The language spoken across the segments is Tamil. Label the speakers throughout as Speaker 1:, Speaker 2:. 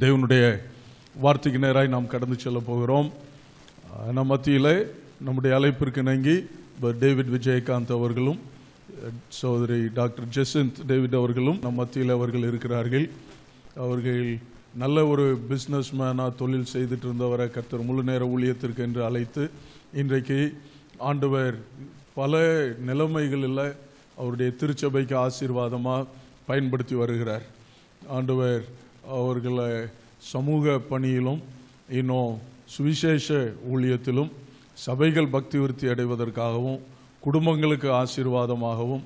Speaker 1: தேவனுடைய வார்த்தைக்கு நேராய் நாம் கடந்து செல்ல போகிறோம். நம் மத்தியில் நம்முடைய அழைப்பிற்கு இணங்கி டேவிட் விஜயகாந்த் அவர்களும் சகோதரி டாக்டர் ஜெசிந்த் டேவிட் அவர்களும் நம் மத்தியில் அவர்கள் இருக்கிறார்கள். அவர்கள் நல்ல ஒரு பிஸ்னஸ் மேனாக தொழில் செய்துட்டு இருந்தவரை கர்த்தர் முழு நேர ஊழியத்திற்கு என்று அழைத்து இன்றைக்கு ஆண்டவர் பல நிலைமைகளில் அவருடைய திருச்சபைக்கு ஆசீர்வாதமாக பயன்படுத்தி வருகிறார். ஆண்டவர் அவர்களை சமூக பணியிலும் இன்னும் சுவிசேஷ ஊழியத்திலும் சபைகள் பக்தி விருத்தி அடைவதற்காகவும் குடும்பங்களுக்கு ஆசீர்வாதமாகவும்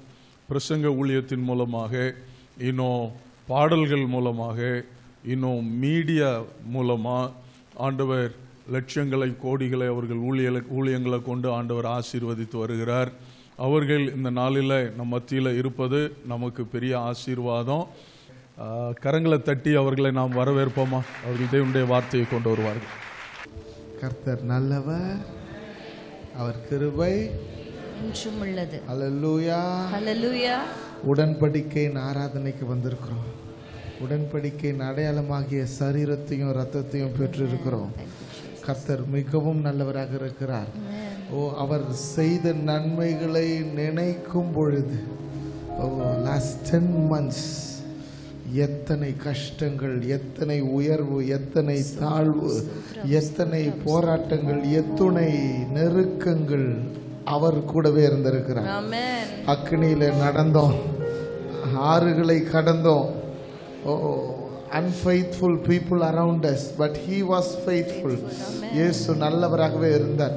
Speaker 1: பிரசங்க ஊழியத்தின் மூலமாக இன்னும் பாடல்கள் மூலமாக இன்னும் மீடியா மூலமாக ஆண்டவர் லட்சங்களை கோடிகளை அவர்கள் ஊழியங்களை கொண்டு ஆண்டவர் ஆசீர்வதித்து வருகிறார். அவர்கள் இந்த நாளில் நம் மத்தியில் இருப்பது நமக்கு பெரிய ஆசீர்வாதம். கரங்களை தட்டி அவர்களை நாம் வரவேற்போமா? அவர்கள் தேவனுடைய வார்த்தையை கொண்டு வருவார்கள்.
Speaker 2: கர்த்தர் நல்லவர், அவர் கிருபை
Speaker 3: என்றும் உள்ளது.
Speaker 2: ஹல்லேலூயா,
Speaker 3: ஹல்லேலூயா.
Speaker 2: உடன்படிக்கையின் ஆராதனைக்கு வந்திருக்கிறோம். உடன்படிக்கையின் அடையாளமாகிய சரீரத்தையும் இரத்தத்தையும் பெற்றிருக்கிறோம். கர்த்தர் மிகவும் நல்லவராக இருக்கிறார். அவர் செய்த நன்மைகளை நினைக்கும் பொழுது லாஸ்ட் 10 months எத்தனை கஷ்டங்கள், எத்தனை உயர்வு, எத்தனை தாழ்வு, எத்தனை போராட்டங்கள், எத்தனை நெருக்கங்கள் அவர் கூடவே இருந்திருக்கிறார். அக்னியில நடந்தோம், ஆறுகளை கடந்தோம். unfaithful people around us, but he was faithful. இயேசு நல்லவராகவே இருந்தார்.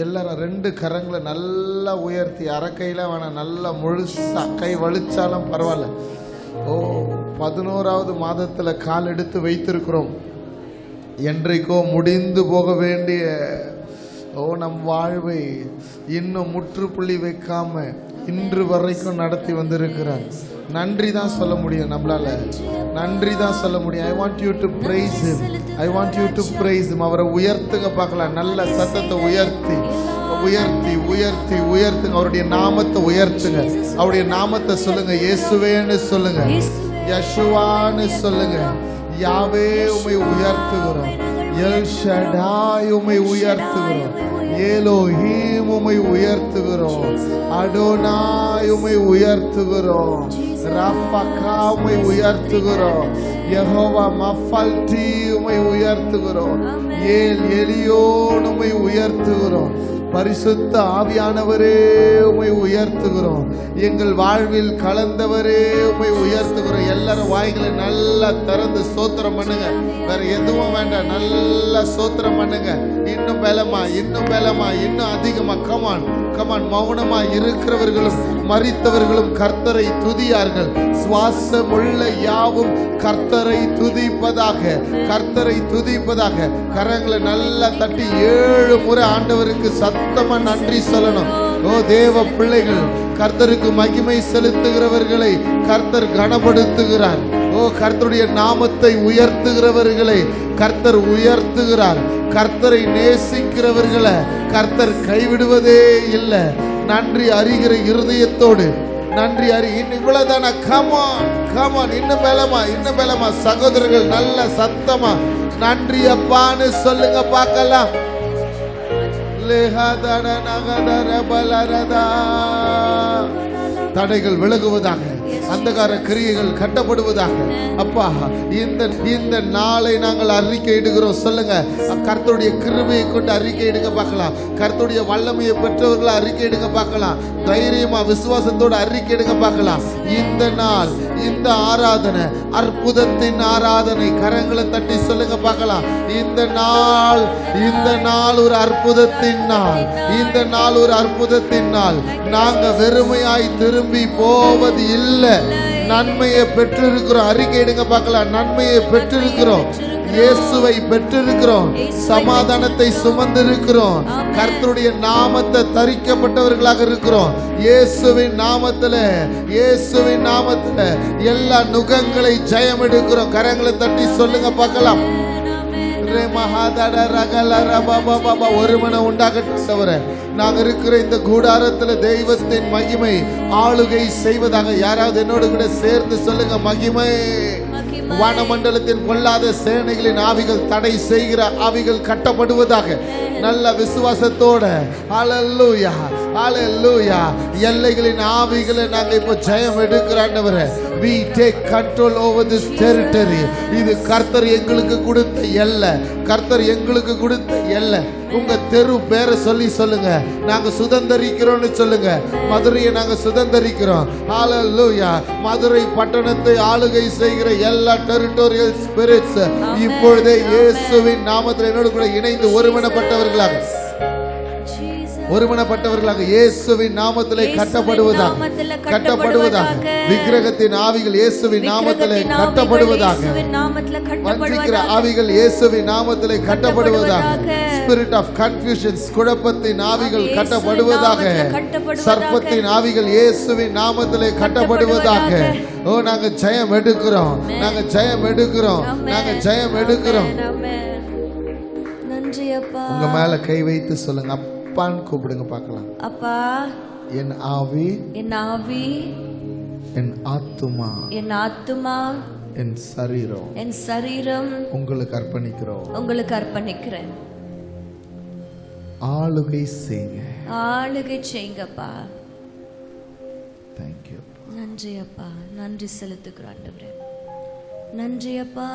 Speaker 2: எல்லாரும் 2 கரங்களை நல்லா உயர்த்தி, அரக்கையில வேணாம், நல்லா முழுசா கை வலிச்சாலும் பரவாயில்ல. 11வது மாதத்துல கால் எடுத்து வைத்திருக்கிறோம். என்றைக்கோ முடிந்து போக வேண்டிய நம் வாழ்வை இன்னும் முற்றுப்புள்ளி வைக்காம இன்று வரைக்கும் நடத்தி வந்திருக்கிறார். நன்றி தான் சொல்ல முடியும், நம்மளால நன்றி தான் சொல்ல முடியும். I want you to praise him. I want you to praise him. அவரை உயர்த்துங்க பார்க்கலாம். நல்ல சத்தத்தை உயர்த்தி உயர்த்தி உயர்த்தி உயர்த்துங்க. அவருடைய நாமத்தை உயர்த்துங்க. அவருடைய நாமத்தை சொல்லுங்க. இயேசுவேன்னு சொல்லுங்க, யெஷுவான்னு சொல்லுங்க. யாவே உம்மை உயர்த்துகிறோம், எல் ஷடாய் உம்மை உயர்த்துகிறோம், எலோஹீம் உம்மை உயர்த்துகிறோம், அடோனாய் உம்மை உயர்த்துகிறோம், ரஃபகா உம்மை உயர்த்துகிறோம், யெகோவா மஃபல்டி உம்மை உயர்த்துகிறோம், ஏல் எலியோன் உம்மை உயர்த்துகிறோம். பரிசுத்த ஆவியானவரே உம்மை உயர்த்துகிறோம். எங்கள் வாழ்வில் கலந்தவரே உம்மை உயர்த்துகிறோம். எல்லாரும் வாய்களை நல்லா திறந்து ஸ்தோத்திரம் பண்ணுங்க. வேற எதுவும் வேண்டாம், நல்லா ஸ்தோத்திரம் பண்ணுங்க. இன்னும் பலமா, இன்னும் பலமா, இன்னும் அதிகமா. Come on come on. மௌனமா இருக்கிறவர்களும் மரித்தவர்களும் கர்த்தரை துதியார்கள். சுவாசமுள்ள யாவும் கர்த்தரை துதிப்பதாக, கர்த்தரை துதிப்பதாக. கரங்களை நல்லா தட்டி 7 முறை ஆண்டவருக்கு சத்தமா நன்றி சொல்லணும். தேவ பிள்ளைகள், கர்த்தருக்கு மகிமை செலுத்துகிறவர்களை கர்த்தர் கனப்படுத்துகிறார். கர்த்தருடைய நாமத்தை உயர்த்துகிறவர்களை கர்த்தர் உயர்த்துகிறார். கர்த்தரை நேசிக்கிறவர்களை கர்த்தர் கைவிடுவதே இல்லை. நன்றி அறிகிற இருதயத்தோடு நன்றி இவ்வளவுதானா? Come on come on. இன்னும் மேலமா, இன்னும் மேலமா. சகோதரர்கள் நல்ல சத்தமா நன்றி அப்பான்னு சொல்லுங்க பார்க்கலாம். தடைகள் விலகுவதாக, அந்தகார கிரியைகள் கட்டப்படுவதாக. அப்பா, இந்த நாளை நாங்கள் அறிக்கையிடுகிறோம். சொல்லுங்க, கர்த்தருடைய கிருபையை கொண்டு அறிக்கையிடுங்க பார்க்கலாம். கர்த்தருடைய வல்லமையை பெற்றவர்களை அறிக்கையிடுங்க பார்க்கலாம். தைரியமா விசுவாசத்தோடு அறிக்கையிடுங்க பார்க்கலாம். இந்த நாள், இந்த ஆராதனை அற்புதத்தின் ஆராதனை. கரங்களை தட்டி சொல்லுங்க பார்க்கலாம். இந்த நாள் ஒரு அற்புதத்தின் நாள். இந்த நாள் ஒரு அற்புதத்தின் நாள். நாங்க வெறுமையாய் திரும்பி போவது இல்லை. நன்மையை பெற்றிருக்கிறோம். அறிக்கையிடுங்க பார்க்கலாம். நன்மையை பெற்றிருக்கிறோம். இயேசுவை பெற்றிருக்கிறோம். சமாதானத்தை சுமந்திருக்கிறோம். கர்த்தருடைய நாமத்தை தரிக்கப்பட்டவர்களாக இருக்கிறோம். இயேசுவின் நாமத்துல, இயேசுவின் நாமத்துல எல்லா நுகங்களை ஜெயம் எடுக்கிறோம். கரங்களை தட்டி சொல்லுங்க பார்க்கலாம். ஒரு மனம் உண்டாகட்டவரே, நாங்க இருக்கிற இந்த கூடாரத்துல தெய்வத்தின் மகிமை ஆளுகை செய்வதாக. யாராவது என்னோடு கூட சேர்ந்து சொல்லுங்க, மகிமை வானமண்டலத்தின் பொல்லாத சேனைகளின் ஆவிகள் தடை செய்கிற ஆவிகள் கட்டப்படுவதாக. நல்ல விசுவாசத்தோட ஹல்லேலூயா ஹல்லேலூயா எல்லைகளின் ஆவிகளை நாங்க இப்போ ஜெயம் எடுக்கிற ஆண்டவரே. we take control over this territory. இது கர்த்தர் எங்களுக்கு கொடுத்த எல்லை, கர்த்தர் எங்களுக்கு கொடுத்த எல்லை. உங்க தெரு பேரை சொல்லி சொல்லுங்க, நாங்க சுதந்தரிக்கிறோம்னு சொல்லுங்க. மதுரையை நாங்க சுதந்தரிக்கிறோம். ஹல்லேலூயா. மதுரை பட்டணத்தை ஆளுகை செய்கிற எல்லா டெரிட்டோரியல் ஸ்பிரிட்ஸ் இப்பொழுதே இயேசுவின் நாமத்தில் என்னோடு கூட இணைந்து ஒருமனப்பட்டவர்களாக இயேசுவின் நாமத்திலே கட்டப்படுவதாக. விக்கிரகத்தின் ஆவிகள் இயேசுவின் நாமத்திலே கட்டப்படுவதாக. வஞ்சிக்கிற ஆவிகள் இயேசுவின் நாமத்திலே கட்டப்படுவதாக. ஸ்பிரிட் ஆஃப் கன்ஃபியூஷன்ஸ், குழப்பத்தின் ஆவிகள் கட்டப்படுவதாக. சர்ப்பத்தின் ஆவிகள் இயேசுவின் நாமத்திலே கட்டப்படுவதாக. ஓ, நாங்க ஜெயம் எடுக்கிறோம், நாங்க ஜெயம் எடுக்கிறோம், நாங்க ஜெயம் எடுக்கிறோம்.
Speaker 3: நன்றி அப்பா.
Speaker 2: உங்க மேல கை வைத்து சொல்லுங்க, அப்பான்னு கூப்பிடுங்க பார்க்கலாம்.
Speaker 3: அப்பா,
Speaker 2: என் ஆவி,
Speaker 3: என் ஆவி,
Speaker 2: என் ஆத்துமா,
Speaker 3: என் ஆத்துமா,
Speaker 2: என் சரீரம்,
Speaker 3: என் சரீரம்
Speaker 2: உங்களுக்கு அர்ப்பணிக்கிறோம்.
Speaker 3: உங்களுக்கு அர்ப்பணிக்கிறேன்.
Speaker 2: ஆளுகை செய்யுங்க,
Speaker 3: ஆளுகை செய்யுங்கப்பா.
Speaker 2: Thank you.
Speaker 3: நன்றி அப்பா, நன்றி செலுத்துகிறோம் ஆண்டவரே. நன்றி அப்பா.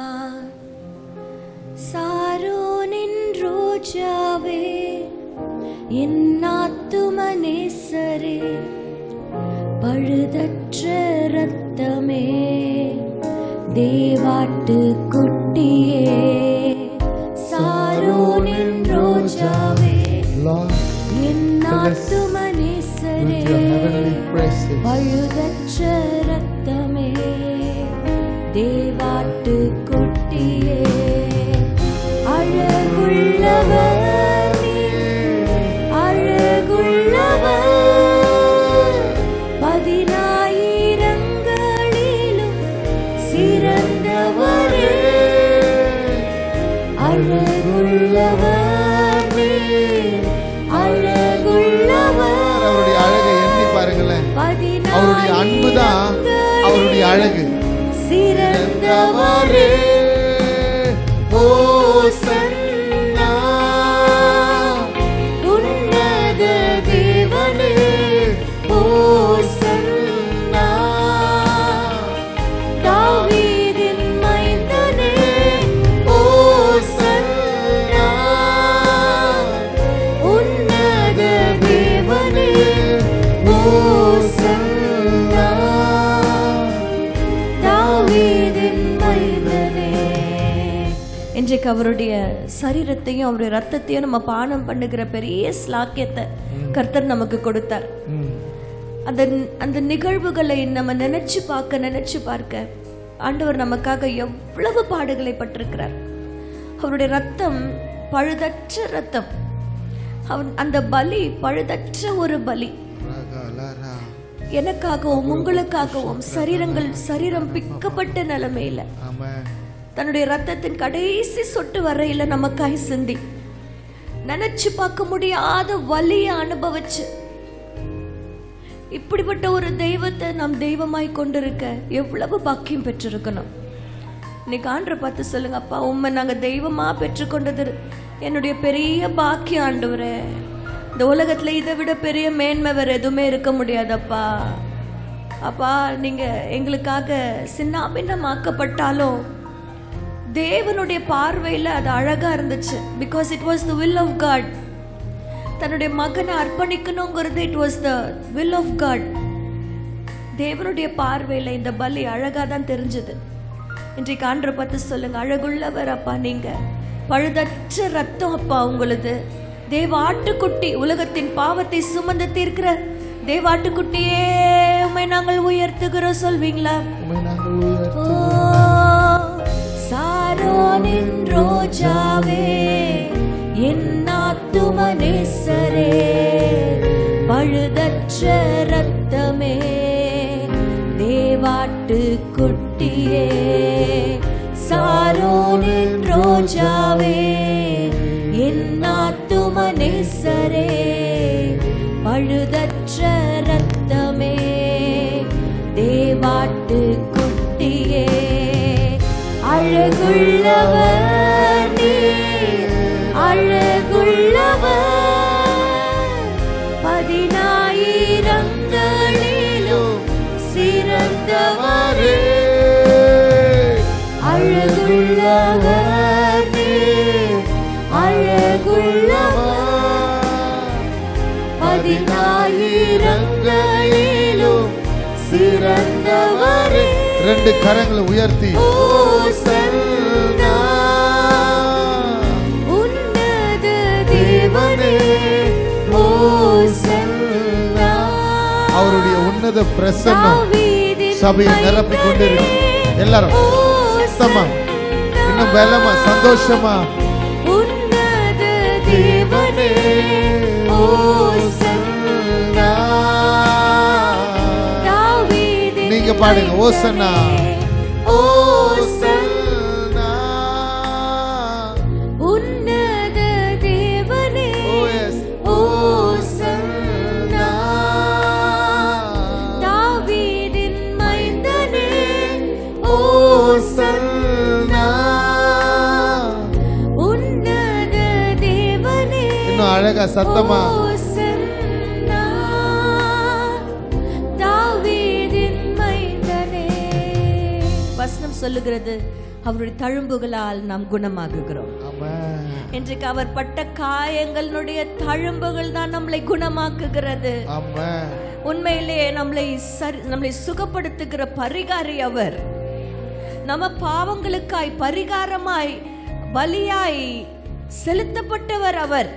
Speaker 3: சாரோனின் ரோஜாவே, என் ஆத்தும நேசரே, பழுதற்ற ரத்தமே, தேவாட்டு குட்டியே, சாரோனின் ரோஜாவே, என் ஆத்தும நேசரே, பழுதற்ற ரத்தமே, தேவாட்டு குட்டியே, அழகுள்ளவர் அழகுள்ளவர், 10,000ங்களிலும் சிறந்தவரே, அழகுள்ளவர் அழகுள்ளவர்.
Speaker 2: அவருடைய அழகை எண்ணி பாருங்களேன். அவருடைய அன்புதான் அவருடைய அழகு.
Speaker 3: சிறந்தவரே, ஓசன்னா, உன்னத தேவனே, ஓசன்னா, தாவீதின் மைந்தனே, ஓசன்னா, உன்னத தேவனே, ஓசன்னா, தாவீதின் மைந்தனே. இன்றைக்கு அவருடைய சரீரத்தையும் அவருடைய ரத்தத்தையும் நம்ம பானம் பண்ணுகிற பெரிய ஸ்லாக்கியத்தை கர்த்தர் நமக்கு கொடுத்தார். அந்த நிகழ்வுகளை நம்ம நினைச்சு பார்க்க ஆண்டவர் நமக்காக எவ்வளவு பாடுகளை பட்டிருக்கிறார். அவருடைய ரத்தம் பழுதற்ற ரத்தம். அந்த பலி பழுதற்ற ஒரு பலி. எனக்காகவும் உங்களுக்காகவும் சரீரம் பிக்கப்பட்ட நிலைமையில தன்னுடைய ரத்தத்தின் கடைசி சொட்டு வரையில நமக்காய் சிந்தி நினைச்சு பார்க்க முடியாத வலிய அனுபவிச்சு இப்படிப்பட்ட ஒரு தெய்வத்தை நாம் தெய்வமாய் கொண்டிருக்க எவ்வளவு பாக்கியம் பெற்றிருக்கணும். இன்னைக்கு ஆண்டவரை பார்த்து சொல்லுங்க, அப்பா உண்மை நாங்க தெய்வமா பெற்றுக்கொண்டது என்னுடைய பெரிய பாக்கியம் ஆண்டவரே. இந்த உலகத்துல இதை விட பெரிய மேன்மை வேற எதுவுமே இருக்க முடியாதப்பா. அப்பா நீங்க எங்களுக்காக சின்னாபின்னமாக்கப்பட்டாலும் தேவனுடைய பார்வையில் அது அழகா இருந்துச்சு. Because it was the will of God. தன்னுடைய மகனை அர்ப்பணிக்கணுங்கிறது it was the will of God. தேவனுடைய பார்வையில் இந்த பலி அழகா தான் தெரிஞ்சது. இன்றைக்கு ஆண்டவரை பார்த்து சொல்லுங்க, அழகுள்ளவர் அப்பா, நீங்க பழுதற்ற ரத்தம் அப்பா உங்களது. தேவ ஆட்டுக்குட்டி, உலகத்தின் பாவத்தை சுமந்து தீர்க்கிற தேவ ஆட்டுக்குட்டியே உம்மை நாங்கள் உயர்த்துகிறோம் சொல்வீங்களா? சாரோனின் ரோஜாவே, என் ஆத்தும நேசரே, பழுதற்ற ரத்தமே, தேவாட்டு குட்டியே, சாரோனின் ரோஜாவே, என் ஆத்தும நேசரே, பழுதற்ற ரத்தமே, தேவாட்டு குட்டியே, அழகுள்ளவர் நீர், அழகுள்ளவர் 10,000ங்களிலும் சிறந்தவரே. அழகுள்ளவர் நீர், அழகுள்ளவர் 10,000ங்களிலும் சிறந்தவரே.
Speaker 2: 2 கரங்களை உயர்த்தி
Speaker 3: ஓசன்னா உன்னத தேவனே, ஓசன்னா.
Speaker 2: அவருடைய உன்னத பிரசன்னம் சபையை நிரப்பிக் கொண்டிருக்கு. எல்லாரும் சுத்தமா, இன்னும் பலமா, சந்தோஷமா.
Speaker 3: உன்னத தேவனே, ஓசன்னா.
Speaker 2: நீங்க பாடுங்க, ஓசன்னா
Speaker 3: ஓசன்னா உன்னத தேவனே, ஓசன்னா. தாவீதின் மைந்தனே, ஓசன்னா உன்னத தேவனே.
Speaker 2: இன்னும் அழகா சத்தமா
Speaker 3: ஓசன்னா தாவீதின் மைந்தனே. வசனம் சொல்லுகிறது, அவருடைய தழும்புகளால் நாம் குணமாகுகிறோம். இன்றைக்கு அவர் பட்ட காயங்களுடைய தழும்புகள் தான் நம்மளை குணமாக்குகிறது. உண்மையிலே நம்மளை சுகப்படுத்துகிற பரிகாரி அவர். நம்ம பாவங்களுக்காய் பரிகாரமாய் பலியாய் செலுத்தப்பட்டவர் அவர்.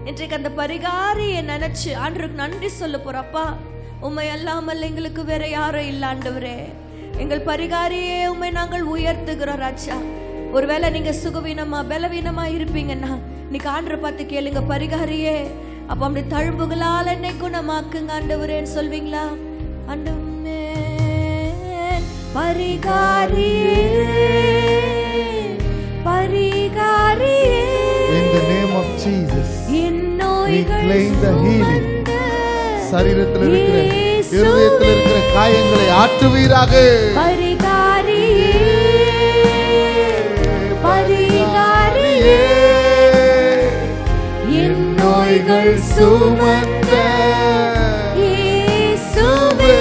Speaker 3: இன்றைக்கு அந்த பரிகாரியை நினைச்சு ஆண்டவருக்கு நன்றி சொல்ல போறப்பா. உம்மை அல்லாமல் எங்களுக்கு வேற யாரும் இல்ல ஆண்டவரே. எங்கள் பரிகாரியே உம்மை நாங்கள் உயர்த்துகிறோம் ராஜா. ஒருவேளை நீங்க சுகவீனமா பலவீனமா இருப்பீங்கன்னா இன்னைக்கு ஆண்டவரை பார்த்து கேளுங்க, பரிகாரியே அப்ப அப்படி தழும்புகளால் என்னை குணமாக்குங்க ஆண்டவரேன்னு சொல்வீங்களா? ஆண்டவரே பரிகாரியே, பரிகாரியே.
Speaker 2: In the name of Jesus,
Speaker 3: we
Speaker 2: claim the healing. சரீரத்தில் இருக்கிற இருதயத்தில் இருக்கிற காயங்களை ஆற்றுவீராக.
Speaker 3: பரிகாரியே, பரிகாரியே. என் நோய்கள் சுமந்த இயேசுவே,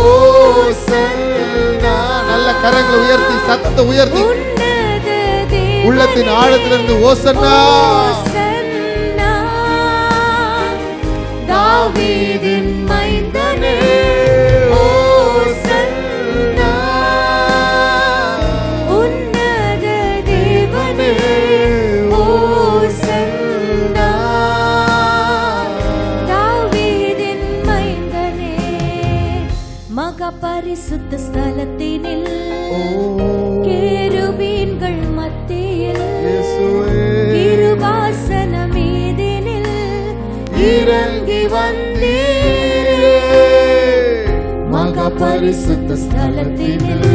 Speaker 3: ஓசன்னா.
Speaker 2: நல்ல கரங்களை உயர்த்தி, சத்தத்தை உயர்த்தி, உள்ளத்தின் ஆழத்திலிருந்து ஓசன்னா.
Speaker 3: தாவீதின் மைந்தனே, ஓசன்னா உன்னத தேவனே, ஓசன்னா தாவீதின் மைந்தனே. மகா பரிசுத்த ஸ்தலத்தினில் கேருபீன்கள் மத்தியில் கிருபாசன மீதினில் இறங்கி வந்தீரே. மகா பரிசுத்த ஸ்தலத்தினில்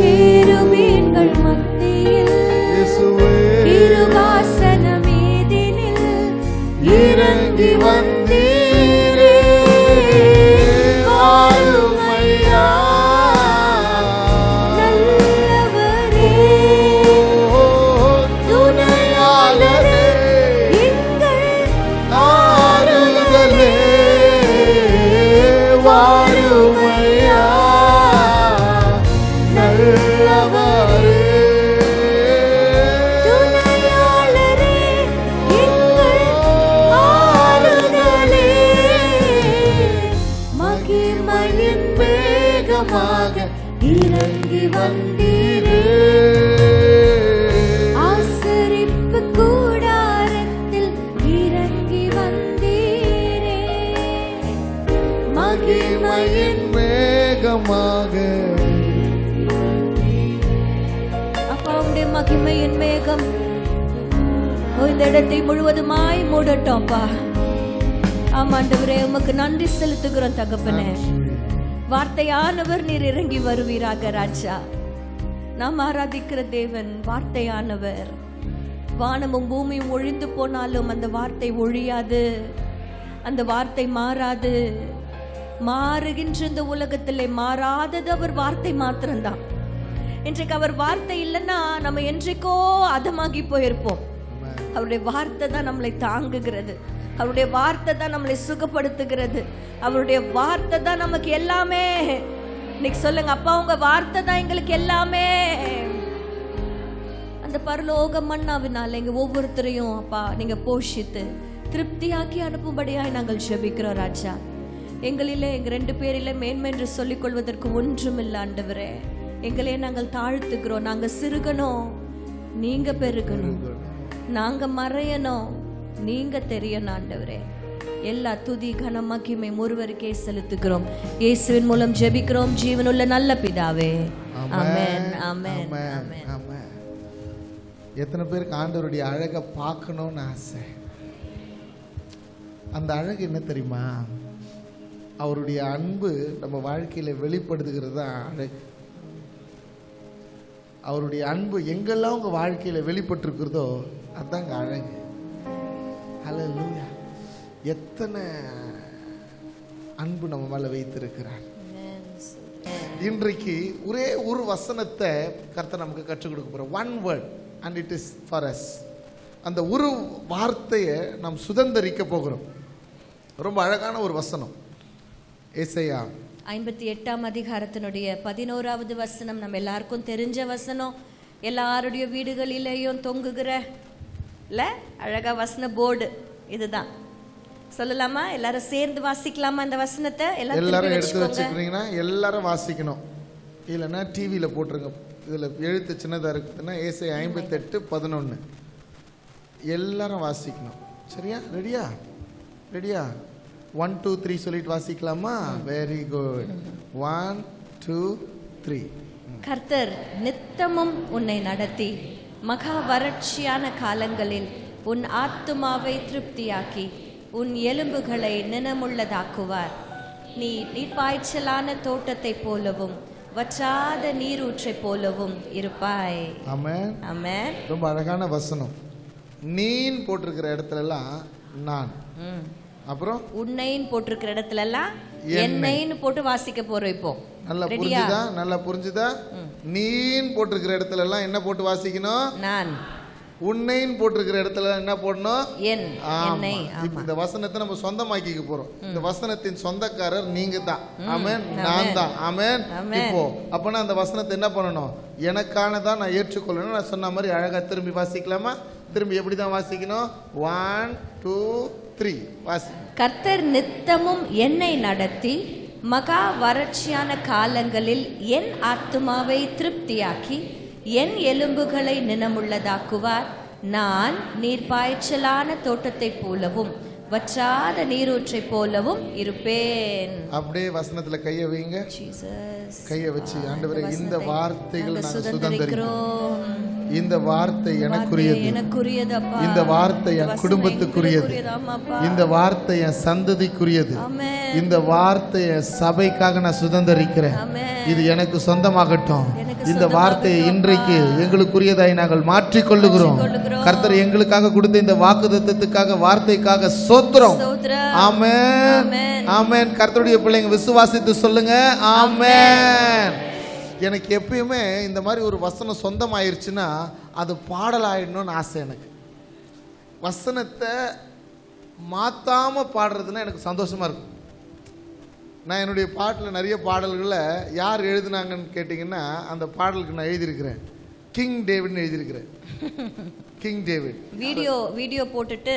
Speaker 3: கேருபீன்கள் மத்தியில் கிருபாசன மீதினில் இறங்கி வந்தீரே. ஆளுமையா நல்லவரே, துணையாளரே, எங்கள் ஆறுதலே, வாழுமையா நல்லவரே, துணையாளரே, எங்கள் ஆறுதலே. மகிமையின் வேகமாக இறங்கி வந்தீரே. ஆசரிப்பு கூடாரத்தில் இறங்கி வந்தீரே. மகிமையின்
Speaker 2: வேகமாக.
Speaker 3: அப்பா உடைய மகிமையின் மேகம் இந்த இடத்தை முழுவதுமாய் மூடட்டோம்ப்பா. ஆமாண்டவரே, உமக்கு நன்றி செலுத்துகிறோம் தகப்பனே. வார்த்தையானவர் நீர் இறங்கி வருவீராக ராஜா. நாம் ஆராதிக்கிற தேவன் வார்த்தையானவர். வானமும் பூமியும் ஒழிந்து போனாலும் அந்த வார்த்தை ஒழியாது, அந்த வார்த்தை மாறாது. மாறுகின்ற இந்த உலகத்திலே மாறாதது அவர் வார்த்தை மாத்திரம்தான். இன்றைக்கு அவர் வார்த்தை இல்லைன்னா நம்ம என்றைக்கோ அதமாகி போயிருப்போம். அவருடைய வார்த்தை தான் நம்மளை தாங்குகிறது. அவருடைய வார்த்தை தான் நம்மளை சுகப்படுத்துகிறது. அவருடைய வார்த்தை தான் நமக்கு எல்லாமே. இன்னைக்கு சொல்லுங்க, அப்பா உங்க வார்த்தை தான் எங்களுக்கு எல்லாமே. அந்த பரலோக மன்னாவினால எங்க ஒவ்வொருத்தரையும் அப்பா நீங்க போஷித்து திருப்தியாக்கி அனுப்பும்படியாய் நாங்கள் ஜெபிக்கிறோம் ராஜா. எங்களிலே எங்க 2 பேரிலே மேன்மை என்று சொல்லிக் கொள்வதற்கு ஒன்றும் இல்லை ஆண்டவரே. எங்களே நாங்கள் தாழ்த்துக்கிறோம். நாங்க சிறுகணும், நீங்க பெருகணும். நாங்க மறையணும், நீங்க தெரியணும் ஆண்டவரே. எல்லா துதி கன மகிமை ஒருவருக்கே செலுத்துகிறோம். இயேசுவின் மூலம் ஜெபிக்கிறோம் ஜீவனுள்ள நல்ல பிதாவே. ஆமென் ஆமென் ஆமென்.
Speaker 2: எத்தனை பேருக்கு ஆண்டவருடைய அழகை பார்க்கணும்னு ஆசை? அந்த அழகு என்ன தெரியுமா? அவருடைய அன்பு நம்ம வாழ்க்கையில வெளிப்படுத்துகிறது தான் அழகு. அவருடைய அன்பு எங்கெல்லாம் உங்க வாழ்க்கையில வெளிப்பட்டிருக்கிறதோ அதாங்க அழகு. ஹல்லேலூயா. எத்தனை அன்பு நம்ம மேல வைத்திருக்கிறார். இன்றைக்கு ஒரே ஒரு வசனத்தை கர்த்தர் நமக்கு கற்றுக் கொடுக்க போறோம். one word and it is for us. அந்த ஒரு வார்த்தையை நாம் சுதந்தரிக்க போகிறோம். ரொம்ப அழகான ஒரு வசனம். ஏசாயா
Speaker 3: 58ஆம் அதிகாரத்தினுடைய 11வது வசனம் நம்ம எல்லாருக்கும் தெரிஞ்ச வசனம். எல்லாருடைய வீடுகளிலேயும் தொங்குகிற இல்ல அழகா வசன போர்டு இதுதான். சொல்லலாமா? எல்லாரும் சேர்ந்து வாசிக்கலாமா இந்த வசனத்தை?
Speaker 2: எல்லாரும் எடுத்து வச்சுக்கிறீங்கன்னா எல்லாரும் வாசிக்கணும். இல்லைன்னா டிவியில போட்டுருங்க. இதுல எழுத்து சின்னதா இருக்குதுன்னா ஏசாயா 58:11 எல்லாரும் வாசிக்கணும். சரியா? ரெடியா? ரெடியா? 1 2 3 சொல்லிட்டு வாசிக்கலாமா? Very good. 1 2 3.
Speaker 3: கர்த்தர் நித்தமும் உன்னை நடத்தி மகா வறட்சியான காலங்களில் உன் ஆத்துமாவை திருப்தியாக்கி உன் எலும்புகளை நினமுள்ளதாக்குவார். நீ நீர்ப்பாய்ச்சலான தோட்டத்தை போலவும் வற்றாத நீரூற்றை போலவும் இருப்பாய்.
Speaker 2: ஆமென்
Speaker 3: ஆமென்.
Speaker 2: ரொம்ப அழகான வசனம். நீன் போட்டிருக்கிற இடத்துல எல்லாம் நான், அப்புறம்
Speaker 3: உன்னைன்னு போட்டிருக்கிற இடத்துல எல்லாம் என்னைன்னு போட்டு வாசிக்க போறோம். இப்போ
Speaker 2: நல்லா புரிஞ்சுதா? நல்லா புரிஞ்சுதா? நீன் போட்டிருக்கிற இடத்துல எல்லாம் என்ன போட்டு வாசிக்கணும்?
Speaker 3: நான்.
Speaker 2: உன்னைன்னு போட்டிருக்கிற இடத்துல என்ன போடணும்?
Speaker 3: என். என்னை.
Speaker 2: இப்ப இந்த வசனத்தை நம்ம சொந்தமாக்கிக்க போறோம். இந்த வசனத்தின் சொந்தக்காரர் நீங்க தான். ஆமென். நான் தான். ஆமென். இப்போ அப்பனா அந்த வசனத்தை என்ன பண்ணணும்? எனக்கானதா நான் ஏற்றுக்கொள்ளணும். நான் சொன்ன மாதிரி அழகா திரும்பி வாசிக்கலாமா? திரும்பி எப்படிதான் வாசிக்கணும்? 1 2 3 வாசி.
Speaker 3: கர்த்தர் நித்தமும் என்னை நடத்தி மகா வறட்சியான காலங்களில் என் ஆத்துமாவை திருப்தியாக்கி என் எலும்புகளை நினமுள்ளதாக்குவார். நான் நீர்ப்பாய்ச்சலான தோட்டத்தை போலவும் வற்றாத நீரூற்றை போலவும் இருப்பேன்.
Speaker 2: அப்படியே வசனத்துல கைய வைங்க.
Speaker 3: ஜீசஸ்.
Speaker 2: கைய வச்சு ஆண்டவரே இந்த வார்த்தைகள் நான்
Speaker 3: சுதந்தரிக்கிறோம்.
Speaker 2: இந்த வார்த்தை எனக்குரியது.
Speaker 3: எனக்குரியதப்பா.
Speaker 2: இந்த வார்த்தை என் குடும்பத்துக்குரியது. இந்த வார்த்தை என் சந்ததிக்குரியது. இந்த வார்த்தை என் சபைக்காக நான் சுதந்தரிக்கிறேன். இது எனக்கு சொந்தமாகட்டும். இந்த வார்த்தையை இன்றைக்கு எங்களுக்குரியதாய் நாங்கள் மாற்றிக்கொள்ளுகிறோம். கர்த்தர் எங்களுக்காக கொடுத்த இந்த வாக்குத்தத்தத்துக்காக வார்த்தைக்காக ஸ்தோத்திரம். ஆமென் ஆமென். கர்த்தருடைய பிள்ளைங்க விசுவாசித்து சொல்லுங்க ஆமென். எனக்கு எப்பயுமே இந்த மாதிரி ஒரு வசனம் சொந்தமாயிருச்சுன்னா அது பாடல் ஆயிடணும்னு ஆசை. எனக்கு வசனத்தை மாத்தாம பாடுறதுன்னா எனக்கு சந்தோஷமா இருக்கும். நான் என்னுடைய பாட்டில் நிறைய பாடல்களை யார் எழுதுனாங்கன்னு கேட்டிங்கன்னா அந்த பாடலுக்கு நான் எழுதியிருக்கிறேன். கிங் டேவிட்னு எழுதியிருக்கிறேன். King David.
Speaker 3: வீடியோ போட்டுட்டு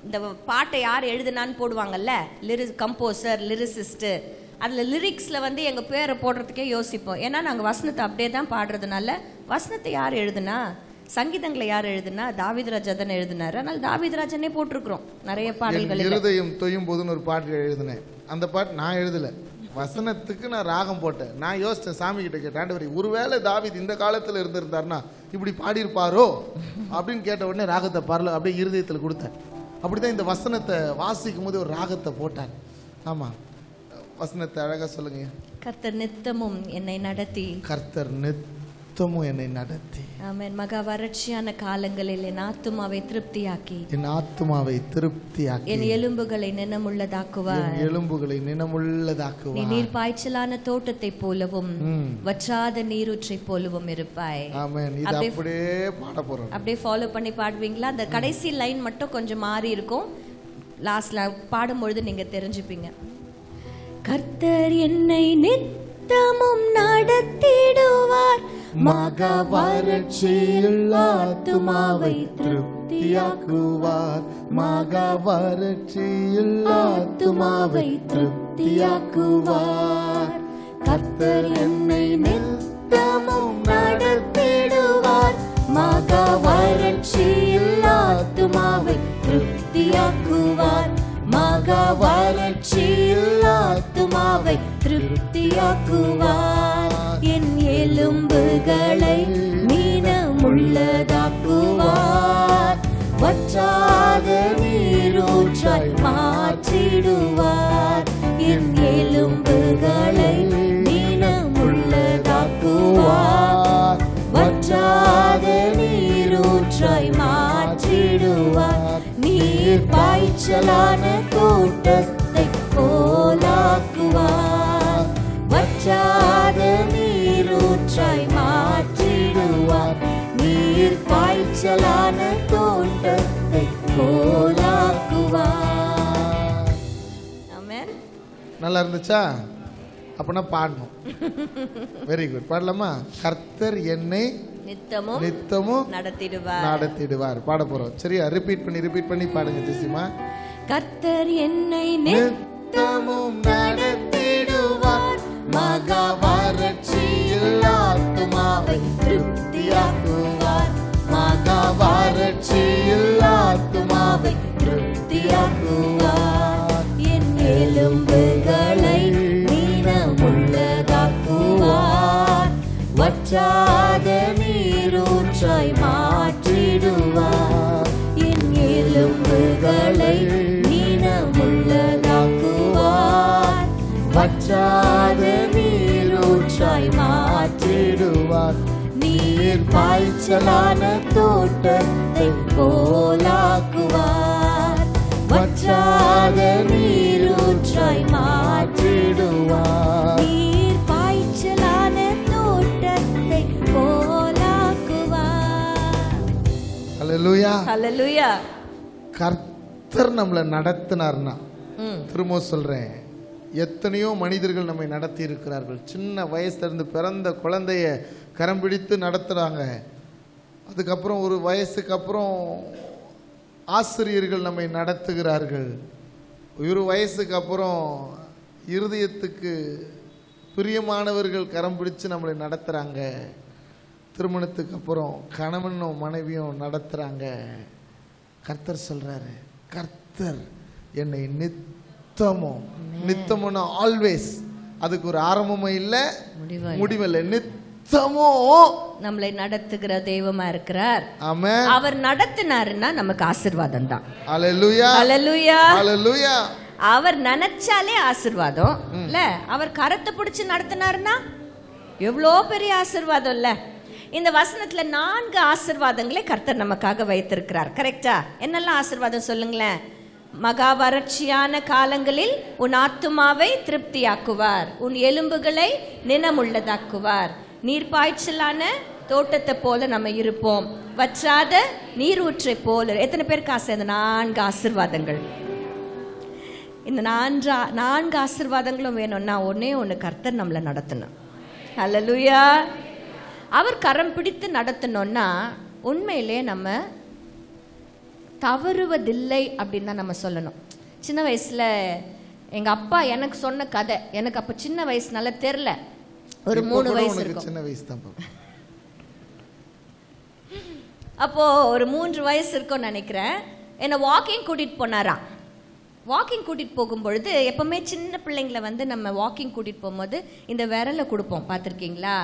Speaker 3: இந்த பாட்டை யார் எழுதுனான்னு போடுவாங்கல்ல, கம்போசர் லிரிசிஸ்ட். அதில் லிரிக்ஸில் வந்து எங்கள் பேரை போடுறதுக்கே யோசிப்போம். ஏன்னா நாங்கள் வசனத்தை அப்படியே தான் பாடுறதுனால வசனத்தை யார் எழுதுனா, சங்கீதங்களை யார் எழுதுனா, தாவீதுராஜா தானே எழுதினார். அதனால் தாவீதுராஜனே போட்டிருக்கிறோம் நிறைய பாடல்கள்.
Speaker 2: இருதயம் தொய்யும் போதுன்னு ஒரு பாட்டு எழுதினேன். அந்த பாட்டு நான் எழுதலை, வசனத்துக்கு நான் ராகம் போட்டேன். நான் யோசித்தேன், சாமி கிட்ட கேட்டேன், ஆண்டவரே ஒருவேளை தாவீது இந்த காலத்தில் இருந்திருந்தாருன்னா இப்படி பாடியிருப்பாரோ அப்படின்னு கேட்ட உடனே ராகத்தை பாடல அப்படியே இருதயத்தில் கொடுத்தேன். அப்படிதான் இந்த வசனத்தை வாசிக்கும் போது ஒரு ராகத்தை போட்டார். ஆமாம், வசனத்தை அழகா சொல்லுங்க.
Speaker 3: கர்த்தர் நித்தமும் என்னை நடத்தி.
Speaker 2: கர்த்தர் நித்தமும் நித்தமும் என்னை நடத்தி.
Speaker 3: ஆமென். மகா வறட்சியான காலங்களில் என் ஆத்துமாவை திருப்தியாக்கி,
Speaker 2: என் ஆத்துமாவை திருப்தியாக்கி,
Speaker 3: என் எலும்புகளை நினமுள்ளதாக்குவார்.
Speaker 2: என் எலும்புகளை நினமுள்ளதாக்குவார்.
Speaker 3: நீ நீர் பாய்ச்சலான தோட்டத்தை போலவும் வற்றாத நீரூற்றை போலவும் இருப்பாய்.
Speaker 2: ஆமென். இது அப்படியே பாட போறோம்.
Speaker 3: அப்படியே ஃபாலோ பண்ணி பாடுவீங்களா? அந்த கடைசி லைன் மட்டும் கொஞ்சம் மாறி இருக்கும். லாஸ்ட்ல பாடும்பொழுது நீங்க தெரிஞ்சுப்பீங்க. கர்த்தர் என்னை நித்தமும் நடத்திடுவார்,
Speaker 2: மகா வறட்சியில் ஆத்துமாவை திருப்தியாக்குவார். மகா வறட்சியில் ஆத்துமாவை திருப்தியாக்குவார். கர்த்தர் என்னை நித்தமும் நடத்திடுவார், மகா வறட்சியில் ஆத்துமாவை திருப்தியாக்குவார். மகா வறட்சியில் ஆத்துமாவை திருப்தியாக்குவார்.
Speaker 3: என் எலும்புகளை மீனமுள்ளதாக்குவார்,
Speaker 2: வற்றாத நீரூற்றாய்
Speaker 3: மாற்றிடுவார். என் எலும்புகளை மீனமுள்ளதாக்குவார்,
Speaker 2: வற்றாத நீரூற்றாய்
Speaker 3: மாற்றிடுவார். நீர் பாய்ச்சலான தோட்டத்தை போலாக்குவார், வற்றாத நீரூற்றாய் மாற்றிடுவார். நீர் பாய்ச்சலான தோட்டத்தை போலாக்குவார். ஆமென்.
Speaker 2: நல்லா இருந்துச்சா? அப்படின்னா பாடணும். Very good. பாடலாமா? கர்த்தர் என்னை நித்தமும் நடத்திடுவார். பாட போறோம். சரியா? ரிப்பீட் பண்ணி பாடுங்க ஜெசிமா.
Speaker 3: கர்த்தர் என்னை
Speaker 2: நித்தமும் நடத்திடுவார், மகா வறட்சியில் ஆத்துமாவை திருப்தியாக்குவார். மகா வறட்சியில் ஆத்துமாவை திருப்தியாக்குவார்.
Speaker 3: என் எலும்புகளை மீனமுள்ளதாக்குவார்,
Speaker 2: வற்றாத நீரூற்றாய் மாற்றிடுவார்.
Speaker 3: என் எலும்புகளை மீனமுள்ளதாக்குவார்,
Speaker 2: வற்றாத நீரூற்றாய் மாற்றிடுவார். நீர் பாய்ச்சலான தோட்டத்தை போலாக்குவார், வற்றாத நீரூற்றாய் மாற்றிடுவார்.
Speaker 3: நீர் பாய்ச்சலான தோட்டத்தை போலாக்குவார்.
Speaker 2: ஹல்லேலூயா.
Speaker 3: ஹல்லேலூயா.
Speaker 2: கர்த்தர் நம்மளை நடத்தினார்னா, திரும்ப சொல்றேன், எத்தனையோ மனிதர்கள் நம்மை நடத்தி இருக்கிறார்கள். சின்ன வயசுல இருந்து பிறந்த குழந்தைய கரம் பிடித்து நடத்துறாங்க. அதுக்கப்புறம் ஒரு வயசுக்கு அப்புறம் ஆசிரியர்கள் நம்மை நடத்துகிறார்கள். ஒரு வயசுக்கு அப்புறம் இருதயத்துக்கு பிரியமானவர்கள் கரம் பிடிச்சு நம்மளை நடத்துறாங்க. திருமணத்துக்கு அப்புறம் கணவனும் மனைவியும் நடத்துறாங்க. கர்த்தர் சொல்றாரு, கர்த்தர் என்னை நித்தமும் ஆல்வேஸ். அதுக்கு ஒரு ஆரம்பமும் இல்லை, முடிவும் இல்லை. நித்தமும்
Speaker 3: நம்மளை நடத்துகிற தெய்வமா இருக்கிறார்.
Speaker 2: ஆமென்.
Speaker 3: அவர் நடத்தினாருன்னா நமக்கு ஆசீர்வாதம் தான்.
Speaker 2: ஹல்லேலூயா.
Speaker 3: ஹல்லேலூயா.
Speaker 2: ஹல்லேலூயா.
Speaker 3: அவர் நினைச்சாலே ஆசீர்வாதம் இல்ல. அவர் கரத்தை பிடிச்சு நடத்தினாருன்னா எவ்வளோ பெரிய ஆசீர்வாதம் இல்ல. இந்த வசனத்துல 4 ஆசீர்வாதங்களை கர்த்தர் நமக்காக வைத்திருக்கிறார். கரெக்டா? என்னெல்லாம் ஆசீர்வாதம் சொல்லுங்களேன். மகா வறட்சியான காலங்களில் உன் ஆத்துமாவை திருப்தியாக்குவார், உன் எலும்புகளை நினமுள்ளதாக்குவார், நீர்ப்பாய்ச்சலான தோட்டத்தை போல நம்ம இருப்போம், வற்றாத நீரூற்றை போல. எத்தனை பேருக்கு ஆசை இந்த 4 ஆசீர்வாதங்கள்? இந்த 4 ஆசீர்வாதங்களும் வேணும்னா ஒண்ணு கர்த்தர் நம்மளை நடத்தணும். ஹல்லேலூயா. அவர் கரம் பிடித்து நடத்தணும்னா உண்மையிலே நம்ம தவறுவதில்லை அப்படின்னு தான் நம்ம சொல்லணும். சின்ன வயசுல எங்க அப்பா எனக்கு சொன்ன கதை, எனக்கு அப்ப சின்ன வயசுனால தெரியல, ஒரு 3 வயசு இருக்கும்.
Speaker 2: சின்ன வயசு தான்.
Speaker 3: அப்போ ஒரு 3 வயசு இருக்கும்னு நினைக்கிறேன். என்னை வாக்கிங் கூட்டிட்டு போனாராம். வாக்கிங் கூட்டிட்டு போகும்பொழுது எப்பவுமே சின்ன பிள்ளைங்களை வந்து நம்ம வாக்கிங் கூட்டிட்டு போகும்போது இந்த விரலை கொடுப்போம், பார்த்துருக்கீங்களா?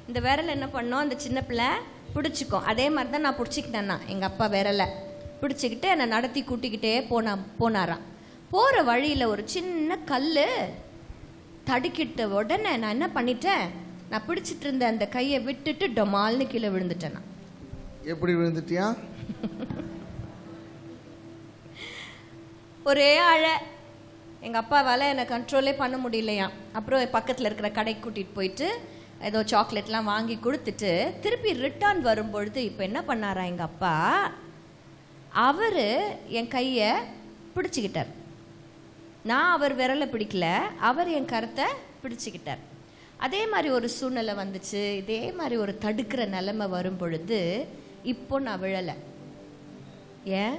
Speaker 3: இந்த விரல் என்ன பண்ணோம், அந்த சின்ன பிள்ளை பிடிச்சிக்கும். அதே மாதிரி தான் நான் பிடிச்சிக்கிட்டேன்னா எங்கள் அப்பா விரலை பிடிச்சிக்கிட்டு என்னை நடத்தி கூட்டிக்கிட்டே போனாராம். போகிற வழியில் ஒரு சின்ன கல் தடுக்கிட்ட உடனே நான் என்ன பண்ணிட்டேன், நான் பிடிச்சிட்டு இருந்த அந்த கையை விட்டுட்டு டொமால்னு கீழே விழுந்துட்டேன். நான்
Speaker 2: எப்படி விழுந்துட்டியா?
Speaker 3: ஒரே அழ. எங்கள் அப்பாவால் என்னை கண்ட்ரோலே பண்ண முடியலையா. அப்புறம் பக்கத்தில் இருக்கிற கடைக்கு கூட்டிகிட்டு போயிட்டு ஏதோ சாக்லேட்லாம் வாங்கி கொடுத்துட்டு திருப்பி ரிட்டர்ன் வரும்பொழுது இப்போ என்ன பண்ணாரா எங்கள் அப்பா, அவர் என் கையை பிடிச்சிக்கிட்டார். நான் அவர் விரலை பிடிக்கல, அவர் என் கரத்தை பிடிச்சிக்கிட்டார். அதே மாதிரி ஒரு சூழ்நிலை வந்துச்சு. இதே மாதிரி ஒரு தடுக்கிற நிலைமை வரும் பொழுது இப்போ நான் விழலை. ஏன்?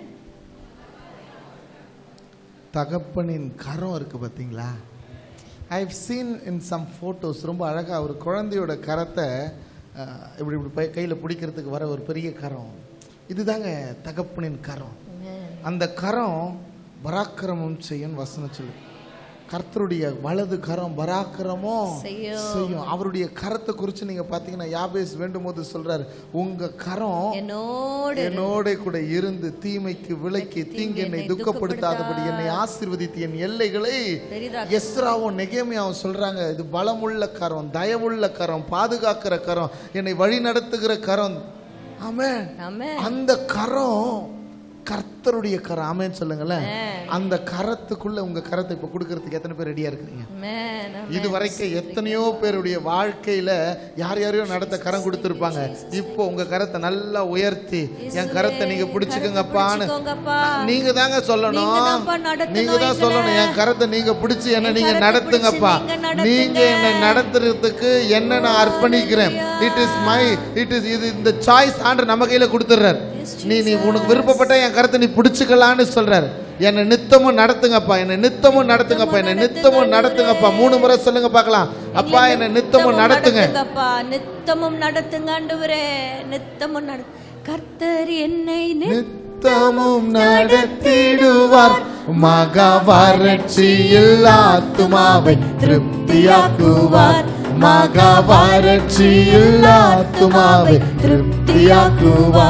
Speaker 2: தகப்பனின் கரம் இருக்கு பார்த்தீங்களா? I have seen in some photos. ரொம்ப அழகாக ஒரு குழந்தையோட கரத்தை இப்படி இப்படி கையில் பிடிக்கிறதுக்கு வர ஒரு பெரிய கரம். இதுதாங்க தகப்பனின் கரம். அந்த கரம் பராக்கிரமம் செய்யும் வசனம் சொல்லு. கர்த்தருடைய வலது கரம் பராக்கிரமோ செய்யும். அவருடைய கரத்தை குறித்து நீங்க பாத்தீங்கன்னா யாபேஸ் வேண்டும் போது சொல்றாரு, உங்க கரம் என்னோட கூட இருந்து தீமைக்கு விலக்கி தீங்கு என்னை துக்கப்படுத்தாதபடி என்னை ஆசீர்வதித்து என் எல்லைகளை. எஸ்ராவும் நெகேமியாவும் சொல்றாங்க, இது பலமுள்ள கரம், தயவுள்ள கரம், பாதுகாக்கிற கரம், என்னை வழி நடத்துகிற கரம். ஆமென். அந்த கரம் கர்த்தருடைய கரம். ஆமென் சொல்லுங்களேன். அந்த கரத்துக்குள்ள உங்க கரத்தை இப்ப கொடுக்கறதுக்கு எத்தனை பேர் ரெடியா இருக்கிறீங்க? இது வரைக்கும் எத்தனையோ பேருடைய வாழ்க்கையில யாரையோ நடத்த கரம் கொடுத்திருப்பாங்க. இப்போ உங்க கரத்தை நல்லா உயர்த்தி என் கரத்தை நீங்க பிடிச்சுக்கங்கப்பான்னு நீங்க தாங்க சொல்லணும். நீங்க தான் சொல்லணும், என் கரத்தை நீங்க பிடிச்சு என்ன நீங்க நடத்துங்கப்பா. நீங்க என்னை நடத்துறதுக்கு என்ன நான் அர்ப்பணிக்கிறேன். இது இந்த சாய்ஸ் ஆண்டவர் நம்ம கையில கொடுத்துறாரு. நீ உனக்கு விருப்பப்பட்ட என் கருத்தை நீ பிடிச்சுக்கலான்னு சொல்றாரு. என்னை நித்தமும் நடத்துங்கப்பா, என்னை நித்தமும் நடத்துங்கப்பா, என்னை நித்தமும் நடத்துங்கப்பா. 3 முறை சொல்லுங்க பார்க்கலாம். அப்பா என்னை நித்தமும் நடத்துங்க,
Speaker 3: நித்தமும் நடத்துங்க ஆண்டவரே, நித்தமும் கர்த்தர் என்னை
Speaker 2: நித்தமும் நடத்திடுவார். மகா வறட்சியில் ஆத்துமாவை திருப்தியாக்குவார். மகா வறட்சியில் ஆத்துமாவை திருப்தியாக்குவார்.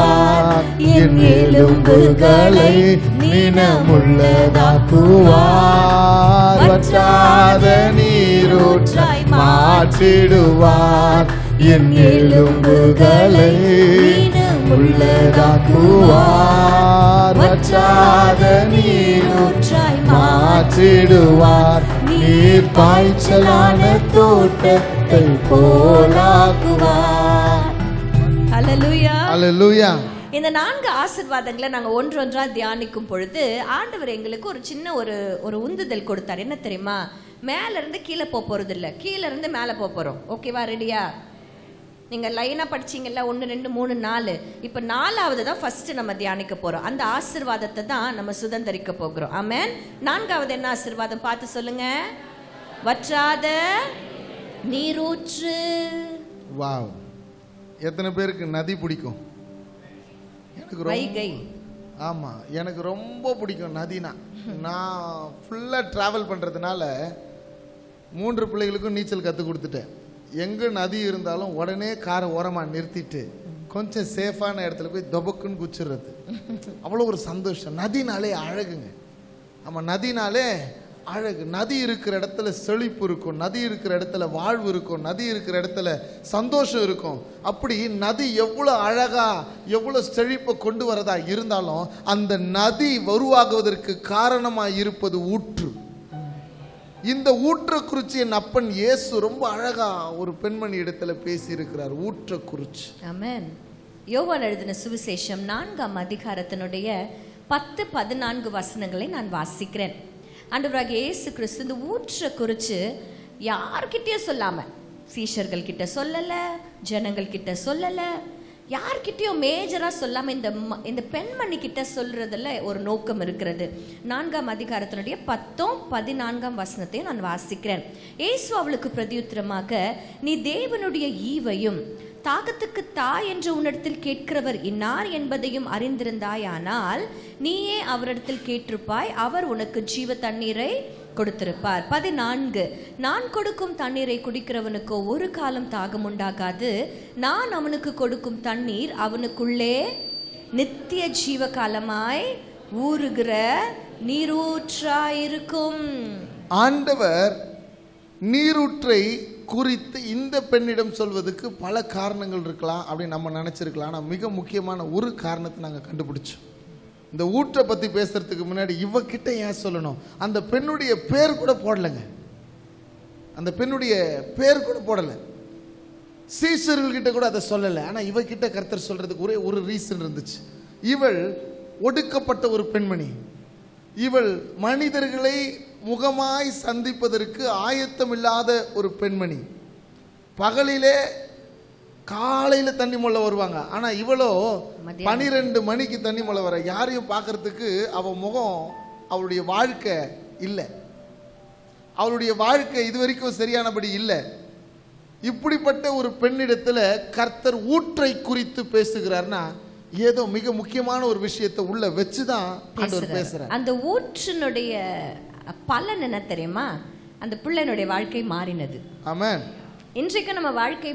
Speaker 2: என் எலும்புகளை நினமுள்ளதாக்குவார். வற்றாத நீரூற்றாய் மாற்றிடுவார். என் எலும்புகளை உள்ளதாக்குவார். வற்றாத நீரூற்றாய் மாற்றிடுவார். நீர் பாய்ச்சலான தோட்டத்தை போலாக்குவார்.
Speaker 3: ஹல்லேலூயா,
Speaker 2: ஹல்லேலூயா.
Speaker 3: இந்த 4 ஆசீர்வாதங்களை நாங்க ஒன்றொன்றா தியானிக்கும் பொழுது ஆண்டவர் எங்களுக்கு ஒரு சின்ன ஒரு உந்துதல் கொடுத்தார். என்ன தெரியுமா? மேல இருந்து கீழே போறது இல்ல, கீழே இருந்து மேல போறோம். ஓகேவா? ரெடியா? நீங்க லைனா படிச்சீங்கல்ல, 1 2 3 4. இப்ப 4வது தான் ஃபர்ஸ்ட் நம்ம தியானிக்க போறோம். அந்த ஆசீர்வாதத்தை தான் நம்ம சுதந்தரிக்க போகிறோம். ஆமென். 4வது என்ன ஆசீர்வாதம் பார்த்து சொல்லுங்க. வற்றாத நீரூற்று.
Speaker 2: வாவ். எத்தனை பேருக்கு நதி பிடிக்கும்? எனக்கு
Speaker 3: வைகை.
Speaker 2: ஆமா, எனக்கு ரொம்ப பிடிக்கும் நதினா. நான் ஃபுல்லா டிராவல் பண்றதுனால 3 பிள்ளைகளுக்கும் நீச்சல் கத்து கொடுத்துட்டேன். எங்கே நதி இருந்தாலும் உடனே காரை ஓரமாக நிறுத்திட்டு கொஞ்சம் சேஃபான இடத்துல போய் தொபக்குன்னு குச்சிடுறது. அவ்வளோ ஒரு சந்தோஷம். நதினாலே அழகுங்க. ஆமாம், நதினாலே அழகு. நதி இருக்கிற இடத்துல செழிப்பு இருக்கும், நதி இருக்கிற இடத்துல வாழ்வு இருக்கும், நதி இருக்கிற இடத்துல சந்தோஷம் இருக்கும். அப்படி நதி எவ்வளோ அழகா எவ்வளோ செழிப்பை கொண்டு வரதா இருந்தாலும் அந்த நதி உருவாகுவதற்கு காரணமாக இருப்பது ஊற்று. இந்த ஊற்ற குறிச்சி என் அப்பன் இயேசு ரொம்ப அழகா ஒரு பெண்மணி இடத்துல பேசி இருக்கிறார். ஊற்ற குறிச்சி.
Speaker 3: ஆமென். யோவான் எழுதின சுவிசேஷம் 4ஆம் அதிகாரத்தினுடைய 10 14 வசனங்களை நான் வாசிக்கிறேன். ஆண்டவராகிய இயேசு கிறிஸ்து இந்த ஊற்ற குறிச்சு யார்கிட்டயும் சொல்லாம, சீஷர்கள் கிட்ட சொல்லல, ஜனங்கள் கிட்ட சொல்லல, யார்கிட்டயும் மேஜரா சொல்லாம இந்த பெண்மணி கிட்ட சொல்றதுல ஒரு நோக்கம் இருக்கிறது. 4ஆம் அதிகாரத்தினுடைய 10 14 வசனத்தையும் நான் வாசிக்கிறேன். இயேசு அவளுக்கு பிரதியுத்தரமாக, நீ தேவனுடைய ஈவையும் தாகத்துக்கு தாய் என்று உன்னிடத்தில் கேட்கிறவர் இன்னார் என்பதையும் அறிந்திருந்தாயானால் நீயே அவரிடத்தில் கேட்டிருப்பாய், அவர் உனக்கு ஜீவ தண்ணீரை கொடுத்திருப்பார். 14, நான் கொடுக்கும் தண்ணீரை குடிக்கிறவனுக்கோ ஒரு காலம் தாகம் உண்டாகாது, நான் அவனுக்கு கொடுக்கும் தண்ணீர் அவனுக்குள்ளே நித்திய ஜீவ காலமாய் ஊறுகிற நீரூற்றாயிருக்கும்.
Speaker 2: ஆண்டவர் நீரூற்றை குறித்து இந்த பெண்ணிடம் சொல்வதுக்கு பல காரணங்கள் இருக்கலாம் அப்படின்னு நம்ம நினைச்சிருக்கலாம். ஆனால் மிக முக்கியமான ஒரு காரணத்தை நாங்கள் கண்டுபிடிச்சோம். இந்த ஊற்றை பற்றி பேசுறதுக்கு முன்னாடி இவகிட்ட ஏன் சொல்லணும்? அந்த பெண்ணுடைய பேர் கூட போடலைங்க. அந்த பெண்ணுடைய பேர் கூட போடலை. சீஷர்கள்கிட்ட கூட அதை சொல்லலை. ஆனால் இவகிட்ட கர்த்தர் சொல்றதுக்கு ஒரே ஒரு ரீசன் இருந்துச்சு. இவள் ஒடுக்கப்பட்ட ஒரு பெண்மணி. இவள் மனிதர்களை முகமாய் சந்திப்பதற்கு ஆயத்தம் இல்லாத ஒரு பெண்மணி. பகலிலே காலையில் தண்ணி மொள்ள வருவாங்க. ஆனால் இவளோ 12 மணிக்கு தண்ணி மொள்ள வர. யாரையும் பார்க்கறதுக்கு அவள் முகம், அவளுடைய வாழ்க்கை இல்லை. அவளுடைய வாழ்க்கை இது வரைக்கும் சரியானபடி இல்லை. இப்படிப்பட்ட ஒரு பெண்ணிடத்தில் கர்த்தர் ஊற்றை குறித்து பேசுகிறார்னா ஏதோ மிக முக்கியமான ஒரு விஷயத்தை உள்ள வச்சுதான் ஆண்டவர் பேசுறார்.
Speaker 3: அந்த ஊற்றினுடைய பலன் என்ன தெரியுமா? அந்த பிள்ளைனுடைய வாழ்க்கை மாறினது.
Speaker 2: ஆமென்.
Speaker 3: இன்றைக்கு நம்ம வாழ்க்கை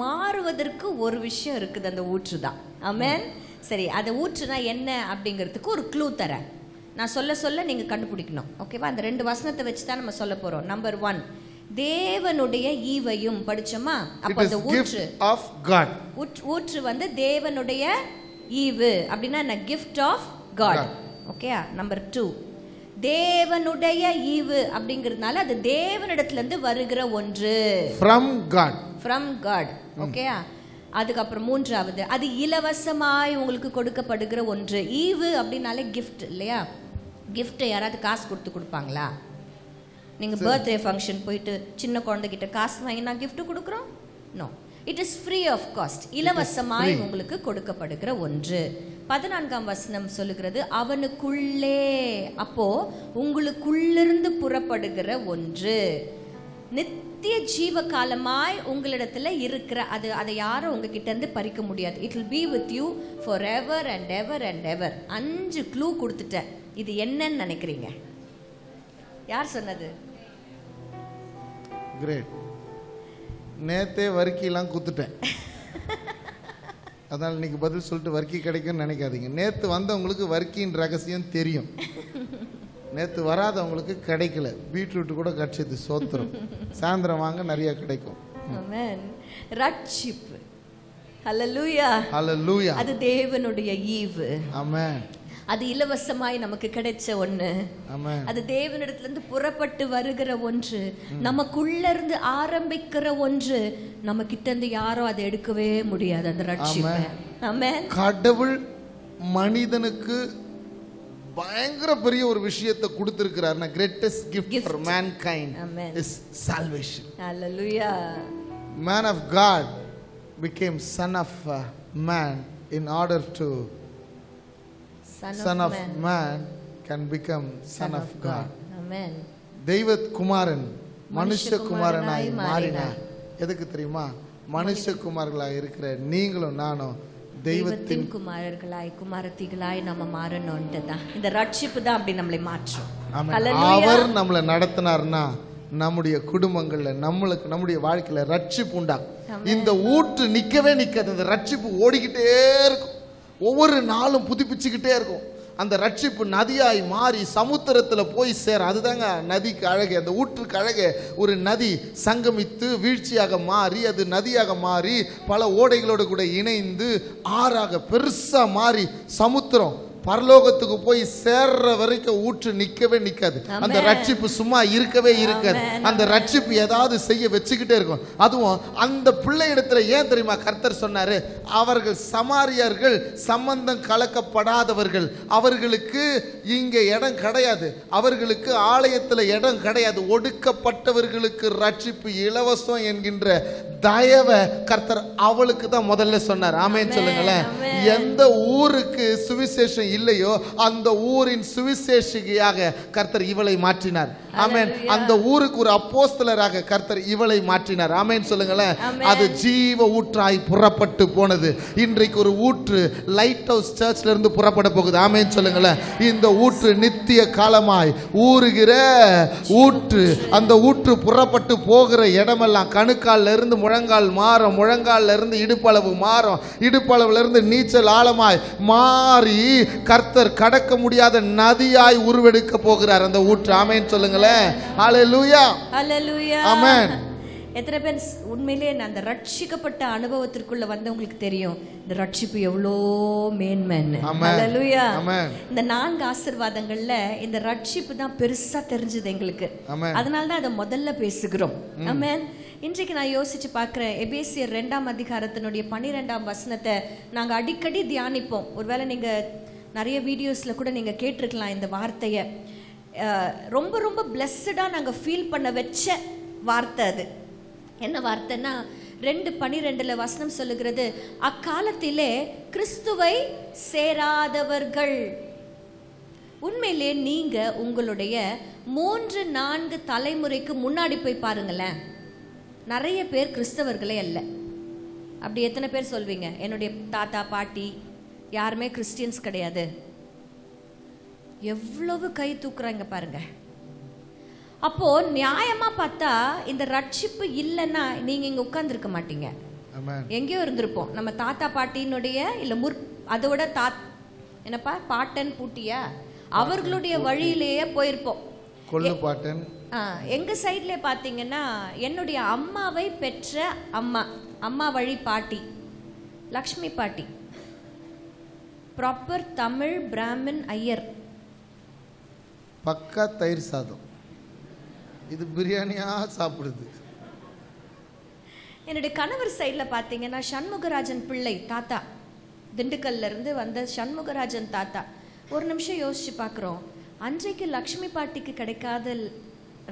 Speaker 3: மாறுவதற்கு ஒரு விஷயம் இருக்குது, அந்த ஊற்று தான். ஆமென். சரி, அந்த ஊற்றுனா என்ன அப்படிங்கிறதுக்கு ஒரு க்ளூ தரேன். நான் சொல்ல நீங்க கண்டுபிடிக்கணும். ஓகேவா? அந்த 2 வசனத்தை வச்சு தான் நம்ம சொல்ல போறோம். நம்பர் 1, தேவனுடைய ஈவையும் படிச்சோமா? அப்ப அந்த ஊற்று
Speaker 2: ஆஃப் காட்,
Speaker 3: ஊற்று வந்து தேவனுடைய ஈவு அப்படின்னா என்ன? Gift of God. Okay. Number 2, தேவனுடைய ஈவு அப்படிங்கிறதுனால அது தேவனிடத்துல இருந்து வருகிற ஒன்று. From God. ஓகே. அதுக்கப்புறம் 3வது, அது இலவசமாய் உங்களுக்கு கொடுக்கப்படுகிற ஒன்று. ஈவு அப்படின்னாலே கிஃப்ட் இல்லையா? கிஃப்ட் யாராவது காசு கொடுத்து கொடுப்பாங்களா? நீங்க பர்த்டே ஃபங்க்ஷன் போயிட்டு சின்ன குழந்தைகிட்ட காசு வாங்கினா கிஃப்ட் கொடுக்குறோம்? No, it is free of cost. இலவசமாய் உங்களுக்கு கொடுக்கப்படுகிற ஒன்று. 14ஆம் வசனம் சொல்லுகிறது அவனுக்குள்ளே, அப்போ உங்களுக்குள்ளிருந்து புறப்படுகிற ஒன்று, நித்திய ஜீவ காலமாய் உங்களிடத்துல இருக்கிற அது. அதை யாரும் உங்ககிட்ட இருந்து பறிக்க முடியாது. It will be with you for ever and ever and ever. 5 clue கொடுத்துட்டேன். இது என்னன்னு நினைக்கிறீங்க? யார் சொன்னது?
Speaker 2: கிரேட். நேத்தே வர்க்கிலாம் குத்துட்டேன். அதனால் இன்னைக்கு பதில் சொல்லிட்டு வர்க்கி கிடைக்கும்னு நினைக்காதீங்க. நேற்று வந்தவங்களுக்கு வர்க்கின் ரகசியம் தெரியும். நேற்று வராதவங்களுக்கு கிடைக்கல. பீட்ரூட் கூட கிடைச்சது, சோத்திரம். சாயந்தரம் வாங்க, நிறைய கிடைக்கும்.
Speaker 3: ஆமென். ரட்சிப்பு. ஹல்லேலூயா.
Speaker 2: ஹல்லேலூயா.
Speaker 3: அது தேவனுடைய ஈவு.
Speaker 2: ஆமென்.
Speaker 3: அது இலவசமாய் நமக்கு கிடைச்ச ஒன்று. அது தேவனிடத்திலிருந்து புறப்பட்டு வருகிற ஒன்று, நமக்குள்ள இருந்து ஆரம்பிக்கிற ஒன்று. நம்ம கிட்ட இருந்து யாரும் அதை எடுக்கவே முடியாது, அந்த ரட்சிப்பை. ஆமென். கடவுள்
Speaker 2: மனிதனுக்கு பயங்கர பெரிய ஒரு விஷயத்தை கொடுத்திருக்கிறார். greatest gift for mankind is salvation.
Speaker 3: Hallelujah.
Speaker 2: Man of God became son of man in order to son of man can become son of God.
Speaker 3: Amen.
Speaker 2: தெய்வகுமாரன் மனுஷகுமாரனாய் மாறினார். எதுக்கு தெரியுமா? மனுஷகுமாரர்களாய் இருக்கிற நீங்களும் நானும் தெய்வத்தின்
Speaker 3: குமாரர்களாய் குமாரத்திகளாய் நம்ம மாறணும்னு தான் இந்த ரட்சிப்பு தான் அப்படி நம்மளை மாற்றும்.
Speaker 2: அவர் நம்மளை நடத்தினார்னா நம்முடைய குடும்பங்கள்ல நம்முடைய வாழ்க்கையில ரட்சிப்பு உண்டாகும். இந்த ஊற்று நிக்கவே நிக்காது. இந்த ரட்சிப்பு ஓடிக்கிட்டே இருக்கும். ஒவ்வொரு நாளும் புதுப்பிச்சுக்கிட்டே இருக்கும். அந்த ரட்சிப்பு நதியாய் மாறி சமுத்திரத்துல போய் சேர. அதுதாங்க நதிக்கு அழகு, அந்த ஊற்றுக்கு அழகு. ஒரு நதி சங்கமித்து வீழ்ச்சியாக மாறி அது நதியாக மாறி பல ஓடைகளோடு கூட இணைந்து ஆறாக பெருசா மாறி சமுத்திரம் பரலோகத்துக்கு போய் சேர்ற வரைக்கும் ஊற்று நிக்கவே நிக்காது. அந்த ரட்சிப்பு சும்மா இருக்கவே இருக்காது. அந்த ரட்சிப்பு ஏதாவது செய்ய வச்சுக்கிட்டே இருக்கும். அதுவும் அந்த பிள்ளை இடத்துல ஏன் தெரியுமா கர்த்தர் சொன்னாரு? அவர்கள் சமாரியர்கள், சம்பந்தம் கலக்கப்படாதவர்கள், அவர்களுக்கு இங்க இடம் கிடையாது, அவர்களுக்கு ஆலயத்துல இடம் கிடையாது. ஒடுக்கப்பட்டவர்களுக்கு ரட்சிப்பு இலவசம் என்கின்ற தயவ கர்த்தர் அவளுக்கு தான் முதல்ல சொன்னார். ஆமென் சொல்லுங்களேன். எந்த ஊருக்கு சுவிசேஷம் இல்லையோ அந்த ஊரின் சுவிசேஷியாக கர்த்தர் இவளை மாற்றினார். ஆமென். அந்த ஊருக்கு ஒரு அப்போஸ்தலராக கர்த்தர் இவளை மாற்றினார். ஆமென் சொல்லுங்களேன். அது ஜீவ ஊற்றாய் புறப்பட்டு போனது. இன்றைக்கு ஒரு ஊற்று லைட் ஹவுஸ் சர்ச்ல இருந்து புறப்பட போகுது. ஆமென் சொல்லுங்களேன். இந்த ஊற்று நித்திய காலமாய் ஊறுகிற ஊற்று. அந்த ஊற்று புறப்பட்டு போகிற இடமெல்லாம் கணுக்கால்ல இருந்து முழங்கால் மாறும், முழங்கால்ல இருந்து இடுப்பளவு மாறும், இடுப்பளவுல இருந்து நீச்சல் ஆழமாய் மாறி கர்த்தர் கடக்க முடியாத நதியாய் உருவெடுக்க போகிறார் அந்த ஊற்று. ஆமென் சொல்லுங்களேன். ஹல்லேலூயா.
Speaker 3: ஹல்லேலூயா.
Speaker 2: ஆமென்.
Speaker 3: எத்தனை பேர் உண்மையிலேயே அந்த ரட்சிக்கப்பட்ட அனுபவத்திற்குள்ள வந்தவங்களுக்கு தெரியும் இந்த ரட்சிப்பு எவ்வளோ மேன்மைன்னு. ஹல்லேலூயா. இந்த 4 ஆசீர்வாதங்கள்ல இந்த ரட்சிப்பு தான் பெருசா தெரிஞ்சது எங்களுக்கு. அதனால தான் அதை முதல்ல பேசுகிறோம். ஆமென். இன்றைக்கு நான் யோசிச்சு பார்க்கிறேன், எபேசியர் 2ஆம் அதிகாரத்தினுடைய 12ஆம் வசனத்தை நாங்க அடிக்கடி தியானிப்போம். ஒருவேளை நீங்க நிறைய வீடியோஸ்ல கூட நீங்க கேட்டிருக்கலாம் இந்த வார்த்தையை. ரொம்ப ரொம்ப பிளஸ்டா நாங்க ஃபீல் பண்ண வச்ச வார்த்தை அது. என்ன வார்த்தைன்னா 2:12 வசனம் சொல்லுகிறது, அக்காலத்திலே கிறிஸ்துவை சேராதவர்கள். உண்மையிலே நீங்க உங்களுடைய 3-4 தலைமுறைக்கு முன்னாடி போய் பாருங்களேன், நிறைய பேர் கிறிஸ்தவர்களே அல்ல. அப்படி எத்தனை பேர் சொல்வீங்க என்னுடைய தாத்தா பாட்டி யாருமே கிறிஸ்டியன்ஸ் கிடையாது? எவ்வளவு கை தூக்குறாங்க பாருங்க. அப்போ நியாயமா பார்த்தா இந்த ரட்சிப்பு இல்லைன்னா நீங்க இங்க உட்கார்ந்துருக்க மாட்டீங்க, எங்கேயோ இருந்திருப்போம். நம்ம தாத்தா பாட்டியினுடைய இல்ல அதோட என்னப்பா பாட்டன் பூட்டியா அவர்களுடைய வழியிலேயே போயிருப்போம்.
Speaker 2: கொள்ளுப்பாட்டன்.
Speaker 3: எங்க சைட்ல பாத்தீங்கன்னா என்னுடைய அம்மாவை பெற்ற அம்மா வழி பாட்டி லக்ஷ்மி பாட்டி, ப்ராப்பர் தமிழ் பிராமின் ஐயர்,
Speaker 2: பக்கா தயிர் சாதம். இது பிரியாணியா சாப்பிடுது.
Speaker 3: என்னுடைய கணவர் சைட்ல பாத்தீங்கன்னா சண்முகராஜன் பிள்ளை தாத்தா, திண்டுக்கல்ல இருந்து வந்த சண்முகராஜன் தாத்தா. ஒரு நிமிஷம் யோசிச்சு பார்க்குறோம், அன்றைக்கு லக்ஷ்மி பாட்டிக்கு கிடைக்காத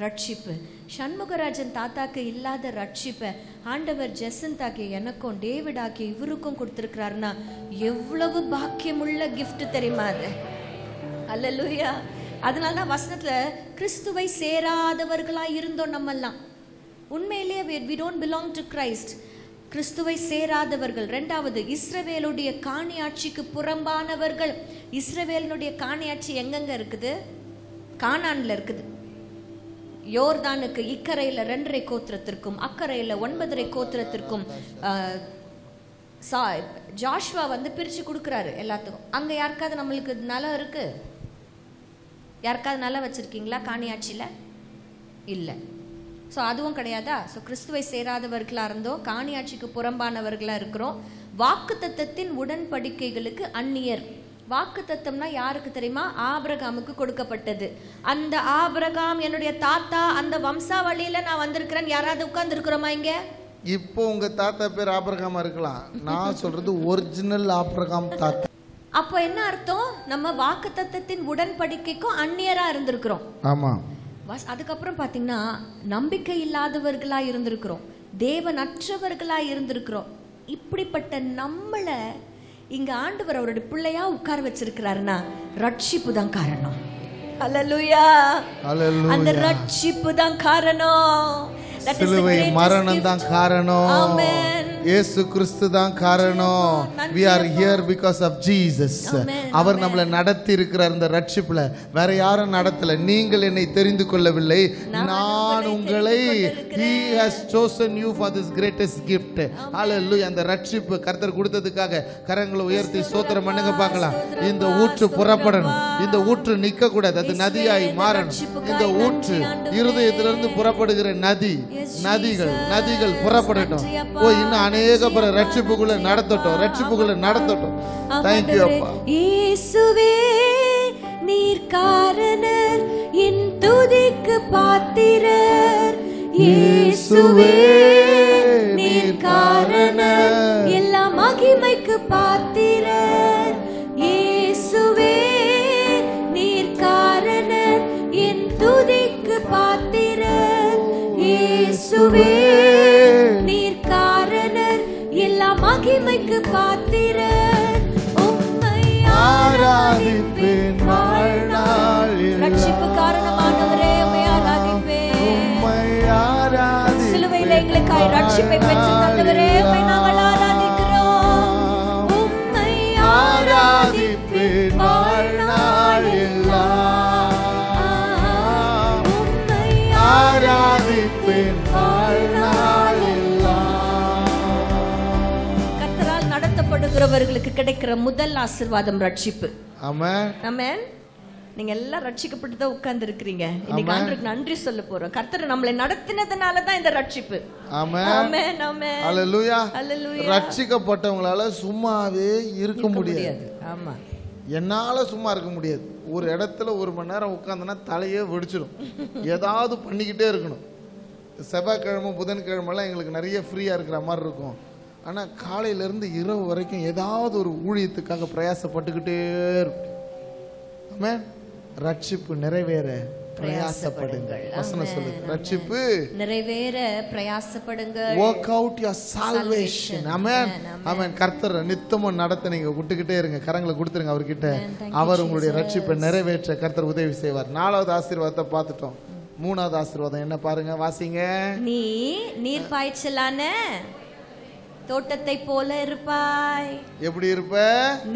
Speaker 3: ரட்சிப்பு, சண்முகராஜன் தாத்தாக்கு இல்லாத ரட்சிப்பை ஆண்டவர் ஜெசந்தாக்கு எனக்கும் டேவிடாக்கு இவருக்கும் கொடுத்துருக்கிறாருன்னா எவ்வளவு பாக்கியமுள்ள கிஃப்ட் தெரியுமா அது? அல்லேலூயா. அதனால தான் வசனத்துல கிறிஸ்துவை சேராதவர்களா இருந்தோம் நம்மெல்லாம். உண்மையிலேயே we don't belong to Christ. கிறிஸ்துவை சேராதவர்கள். 2வது இஸ்ரவேலுடைய காணியாட்சிக்கு புறம்பானவர்கள். இஸ்ரவேலினுடைய காணியாட்சி எங்கெங்க இருக்குது? கானான்ல இருக்குது. யோர்தானுக்கு இக்கரையில 2.5 கோத்திரத்திற்கும் அக்கரையில 9.5 கோத்திரத்திற்கும் ஜாஷ்வா பிரிச்சு கொடுக்குறாரு எல்லாத்துக்கும். அங்க யாருக்காவது நம்மளுக்கு நிலம் இருக்கு? யாருக்காவது நிலம் வச்சிருக்கீங்களா காணியாட்சியில? இல்லை. ஸோ அதுவும் கிடையாதா? ஸோ கிறிஸ்துவை சேராதவர்களா இருந்தோம், காணியாட்சிக்கு புறம்பானவர்களா இருக்கிறோம். வாக்கு தத்தத்தின் உடன்படிக்கைகளுக்கு அந்நியர். வாக்கு தத்தம்னா யாருக்கு தெரியுமா? ஆபிரகாமுக்கு கொடுக்கப்பட்டது. அந்த ஆபிரகாம் என்னுடைய தாத்தா, அந்த வம்சாவளியில நான் வந்திருக்கிறேன். யாராவது உட்கார்ந்து இருக்கிறோமா இங்க?
Speaker 2: இப்போ உங்க தாத்தா பேர் ஆபிரகாமா இருக்கலாம், நான் சொல்றது ஒரிஜினல் ஆபிரகாம் தாத்தா.
Speaker 3: அப்போ என்ன அர்த்தம்? நம்ம வாக்கு தத்தத்தின் உடன்படிக்கைக்கும் அந்நியரா இருந்திருக்கிறோம்.
Speaker 2: ஆமா.
Speaker 3: அதுக்கப்புறம் பாத்தீங்கன்னா நம்பிக்கை இல்லாதவர்களா இருந்திருக்கிறோம், தேவனற்றவர்களா இருந்திருக்கிறோம். இப்படிப்பட்ட நம்மள இங்க ஆண்டவர் அவருடைய பிள்ளையா உட்கார வச்சிருக்கிறாருன்னா ரட்சிப்பு தான் காரணம். அல்லேலூயா. அந்த ரட்சிப்பு தான் காரணம்.
Speaker 2: சிலுவை மரணம் தான் காரணம். இயேசு கிறிஸ்து தான் காரணம். we are here because of Jesus. அவர் நம்மளை நடத்தி இருக்கிறார் இந்த ரட்சிப்புல. வேற யாரும் நடத்தல. நீங்கள் என்னை தெரிந்து கொள்ளவில்லை, நான் உங்களை. he has chosen you for this greatest gift. hallelujah. அந்த ரட்சிப்பு கர்த்தர் கொடுத்ததுக்காக கரங்களை உயர்த்தி ஸ்தோத்திரம் பண்ணுங்க பார்க்கலாம். இந்த ஊற்று புறப்படணும், இந்த ஊற்று நிக்க கூடாது, அது நதியாய் மாறணும். இந்த ஊற்று இருதயத்திலிருந்து புறப்படுகிற நதிகள் புறப்படட்டும். இன்னும் அநேக பேர் ரட்சிப்புக்குள்ள நடத்தட்டும், ரட்சிப்புக்குள்ள நடத்தட்டும். Thank you அப்பா.
Speaker 3: இயேசுவே நீர் காரணர், என் துதிக்கு பாத்திரர். இயேசுவே நீர் காரணர், எல்லா மகிமைக்கு பாத்திரர். இயேசுவே நீர் காரணர், என் துதிக்கு பாத்திரர். இயேசுவே நீர் காரணர், எல்லா மகிமைக்கு பாத்திரர். உம்மை ஆராதிப்பேன் வாழ்நாளில். ரட்சிப்பு காரணமானவரே உம்மை ஆராதிப்பேன். உம்மை ஆராதிப்பேன். சிலுவையில் எங்களுக்காய் ரட்சிப்பை பெற்று தந்தவரே உம்மை நாங்கள் ஆராதிக்கிறோம். உம்மை ஆராதிப்பேன் வாழ்நாளில். உம்மை ஆராதிப்பேன் வாழ்நாளில். கர்த்தரால் நடத்தப்படுகிறவர்களுக்கு கிடைக்கிற முதல் ஆசீர்வாதம் ரட்சிப்பு.
Speaker 2: ஆமென்.
Speaker 3: ஆமென். நீங்க எல்லாம் ரட்சிக்கப்பட்டு தான் உட்கார்ந்து இருக்கிறீங்க. இன்னைக்கு ஆண்டவருக்கு நன்றி சொல்ல போறோம். கர்த்தர் நம்மளை நடத்தினதுனால தான் இந்த ரட்சிப்பு.
Speaker 2: ஆமென்
Speaker 3: ஆமென் ஆமென்.
Speaker 2: ஹல்லேலூயா.
Speaker 3: ஹல்லேலூயா.
Speaker 2: ரட்சிக்கப்பட்டவங்களால சும்மாவே இருக்க முடியாது.
Speaker 3: ஆமா,
Speaker 2: என்னால சும்மா இருக்க முடியாது. ஒரு இடத்துல 1 மணி நேரம் உட்கார்ந்தனா தலையே வெடிச்சிடும். ஏதாவது பண்ணிக்கிட்டே இருக்கணும். செவ்வாய்க்கிழமை புதன்கிழமெல்லாம் எங்களுக்கு நிறைய ஃப்ரீயா இருக்கிற மாதிரி இருக்கும். ஆனா காலையில இருந்து இரவு வரைக்கும் ஏதாவது ஒரு ஊழியத்துக்காக பிரயாசப்பட்டுக்கிட்டே இருக்கும். ஆமென். ரட்சிப்பு நிறைவேற பிரயாசப்படுங்கள். வசனம் சொல்லுது, ரட்சிப்பு
Speaker 3: நிறைவேற பிரயாசப்படுங்கள்.
Speaker 2: work out your salvation. ஆமென் ஆமென். கர்த்தர் நித்தமும் நடத்த நீங்க விட்டுக்கிட்டே இருங்க. கரங்களை கொடுத்துருங்க அவர்கிட்ட. அவர் உங்களுடைய ரட்சிப்பை நிறைவேற்ற கர்த்தர் உதவி செய்வார். 4வது ஆசீர்வாதத்தை பார்த்துட்டோம். 3வது ஆசீர்வாதம் என்ன பாருங்க, வாசிங்க.
Speaker 3: நீ நீர் பாய்ச்சலான தோட்டத்தை போல இருப்பாய்.
Speaker 2: எப்படி இருப்ப?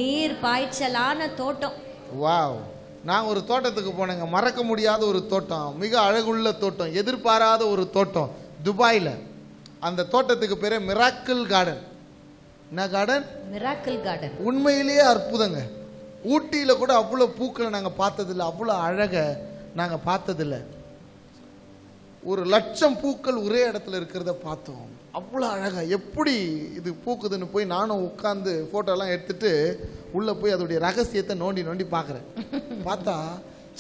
Speaker 3: நீர் பாய்ச்சலான தோட்டம்.
Speaker 2: வாவ். நான் ஒரு தோட்டத்துக்கு போனேங்க, மறக்க முடியாத ஒரு தோட்டம், மிக அழகுள்ள தோட்டம், எதிர்பாராத ஒரு தோட்டம் துபாயில. அந்த தோட்டத்துக்கு பேரே மிராக்கிள் கார்டன். என்ன கார்டன்?
Speaker 3: Miracle garden.
Speaker 2: உண்மையிலேயே அற்புதங்க. ஊட்டியில கூட அவ்வளவு பூக்களை நாங்க பார்த்ததில்லை, அவ்வளவு அழக நாங்க பார்த்ததில்லை. 1,00,000 பூக்கள் ஒரே இடத்துல இருக்கிறத பார்த்தோம். அவ்வளோ அழகா எப்படி இது பூக்குதுன்னு போய் நானும் உட்காந்து போட்டோலாம் எடுத்துட்டு உள்ள போய் அதோடைய ரகசியத்தை நோண்டி நோண்டி பார்க்குறேன். பார்த்தா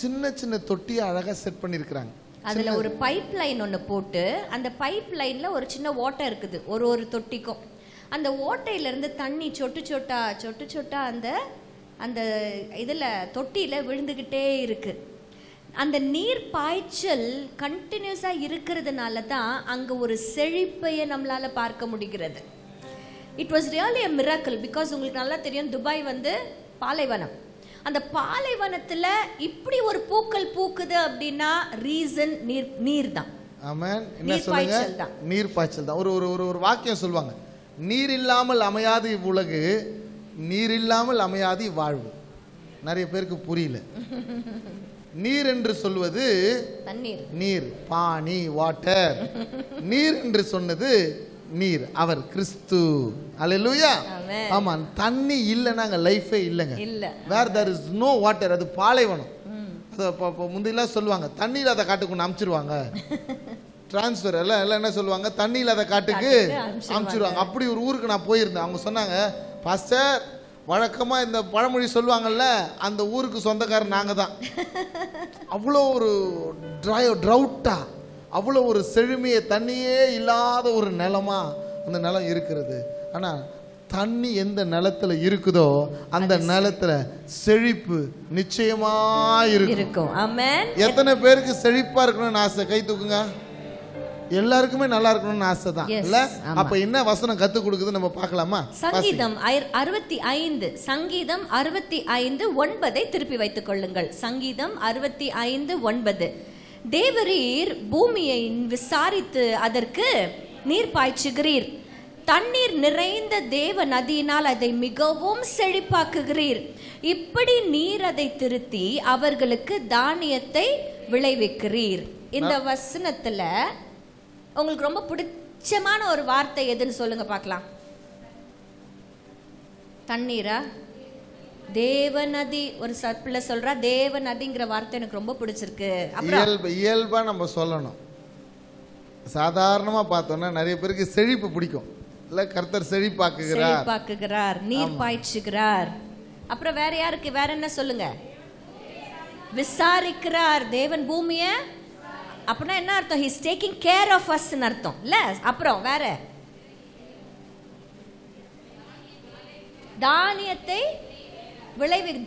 Speaker 2: சின்ன சின்ன தொட்டியை அழகா செட் பண்ணியிருக்கிறாங்க.
Speaker 3: அதுல ஒரு பைப் லைன் ஒன்று போட்டு அந்த பைப் லைன்ல ஒரு சின்ன ஓட்டை இருக்குது ஒரு தொட்டிக்கும். அந்த ஓட்டையில இருந்து தண்ணி சொட்டு சொட்டா அந்த அந்த இதுல தொட்டியில விழுந்துகிட்டே இருக்கு. அந்த நீர் பாய்ச்சல் கண்டினியூஸா இருக்கிறதுனால தான் அங்க ஒரு செழிப்பையை நம்மளால பார்க்க முடிகிறது. It was really a miracle because உங்களுக்கு நல்லா தெரியும் துபாய் வந்து பாலைவனம். அந்த பாலைவனத்துல இப்படி ஒரு பூக்கள் பூக்குது அப்படின்னா ரீசன் நீர் தான்.
Speaker 2: ஆமென். என்ன சொல்லுங்க? நீர் பாய்ச்சல் தான். ஒரு வாக்கியம் சொல்லுவாங்க, நீர் இல்லாமல் அமையாது இவ்வுலகு, நீர் இல்லாமல் அமையாது இவ்வாழ்வு. நிறைய பேருக்கு புரியல. நீர் என்று சொல்வது
Speaker 3: தண்ணீர்,
Speaker 2: நீர், பானி, வாட்டர். நீர் என்று சொன்னது நீர், அவர் கிறிஸ்து. அல்லேலூயா. ஆமா, தண்ணி இல்லைன்னா அங்க லைஃபே இல்லைங்க. வேர் தேர் இஸ் நோ வாட்டர், அது பாலைவனம். முந்தையெல்லாம் சொல்லுவாங்க தண்ணி இல்லாத காட்டுக்கு ஒன்று அமுச்சிருவாங்க. டிரான்ஸ்ஃபர் எல்லாம் என்ன சொல்லுவாங்க, தண்ணி இல்லாத காட்டுக்கு அமுச்சிருவாங்க. அப்படி ஒரு ஊருக்கு நான் போயிருந்தேன். அவங்க சொன்னாங்க, பாஸ்டர் வழக்கமா இந்த பழமொழி சொல்லுவாங்கல்ல, அந்த ஊருக்கு சொந்தக்காரர் நாங்க தான். அவ்வளோ ஒரு ட்ரவுட்டா, அவ்வளோ ஒரு செழுமையை, தண்ணியே இல்லாத ஒரு நிலமா அந்த நிலம் இருக்கிறது. ஆனா தண்ணி எந்த நிலத்துல இருக்குதோ அந்த நிலத்துல செழிப்பு நிச்சயமா இருக்கும். ஆமென். எத்தனை பேருக்கு செழிப்பா இருக்கணும்னு ஆசை? கை தூக்குங்க. எல்லாருக்குமே நல்லா இருக்கணும்னு ஆசை தான் இல்ல? அப்ப என்ன வசனம் கத்து கொடுக்குது நம்ம பார்க்கலாமா?
Speaker 3: சங்கீதம் 65 சங்கீதம் 65:9 திருப்பி வைத்துக் கொள்ளுங்கள். சங்கீதம் 65:9. தேவரீர் பூமியை விசாரித்து அதற்கு நீர் பாய்ச்சுகிறீர், தண்ணீர் நிறைந்த தேவ நதியினால் அதை மிகவும் செழிப்பாக்குகிறீர். இப்படி நீர் அதை திருத்தி அவர்களுக்கு தானியத்தை விளைவிக்கிறீர். இந்த வசனத்துல உங்களுக்கு ரொம்ப பிடிச்சமான ஒரு வார்த்தை எதுன்னு சொல்லுங்க பார்க்கலாம். தண்ணீரா? தேவ நதி. ஒரு சர்ப்பில் சொல்றா தேவ நதிங்கிற வார்த்தை எனக்கு ரொம்ப பிடிச்சிருக்கு.
Speaker 2: இயல்பா நம்ம சொல்லணும். சாதாரணமா பார்த்தோம்னா நிறைய பேருக்கு செழிப்பு பிடிக்கும் இல்ல? கர்த்தர் செழிப்பாக்குகிறார்,
Speaker 3: நீர் பாய்ச்சுகிறார். அப்புறம் வேற யாருக்கு? வேற என்ன சொல்லுங்க? விசாரிக்கிறார். தேவன் பூமியை, அப்படின்னா என்ன அர்த்தம்? He is taking care of us ன்னு அர்த்தம் இல்ல? அப்புறம் வேற தானியத்தை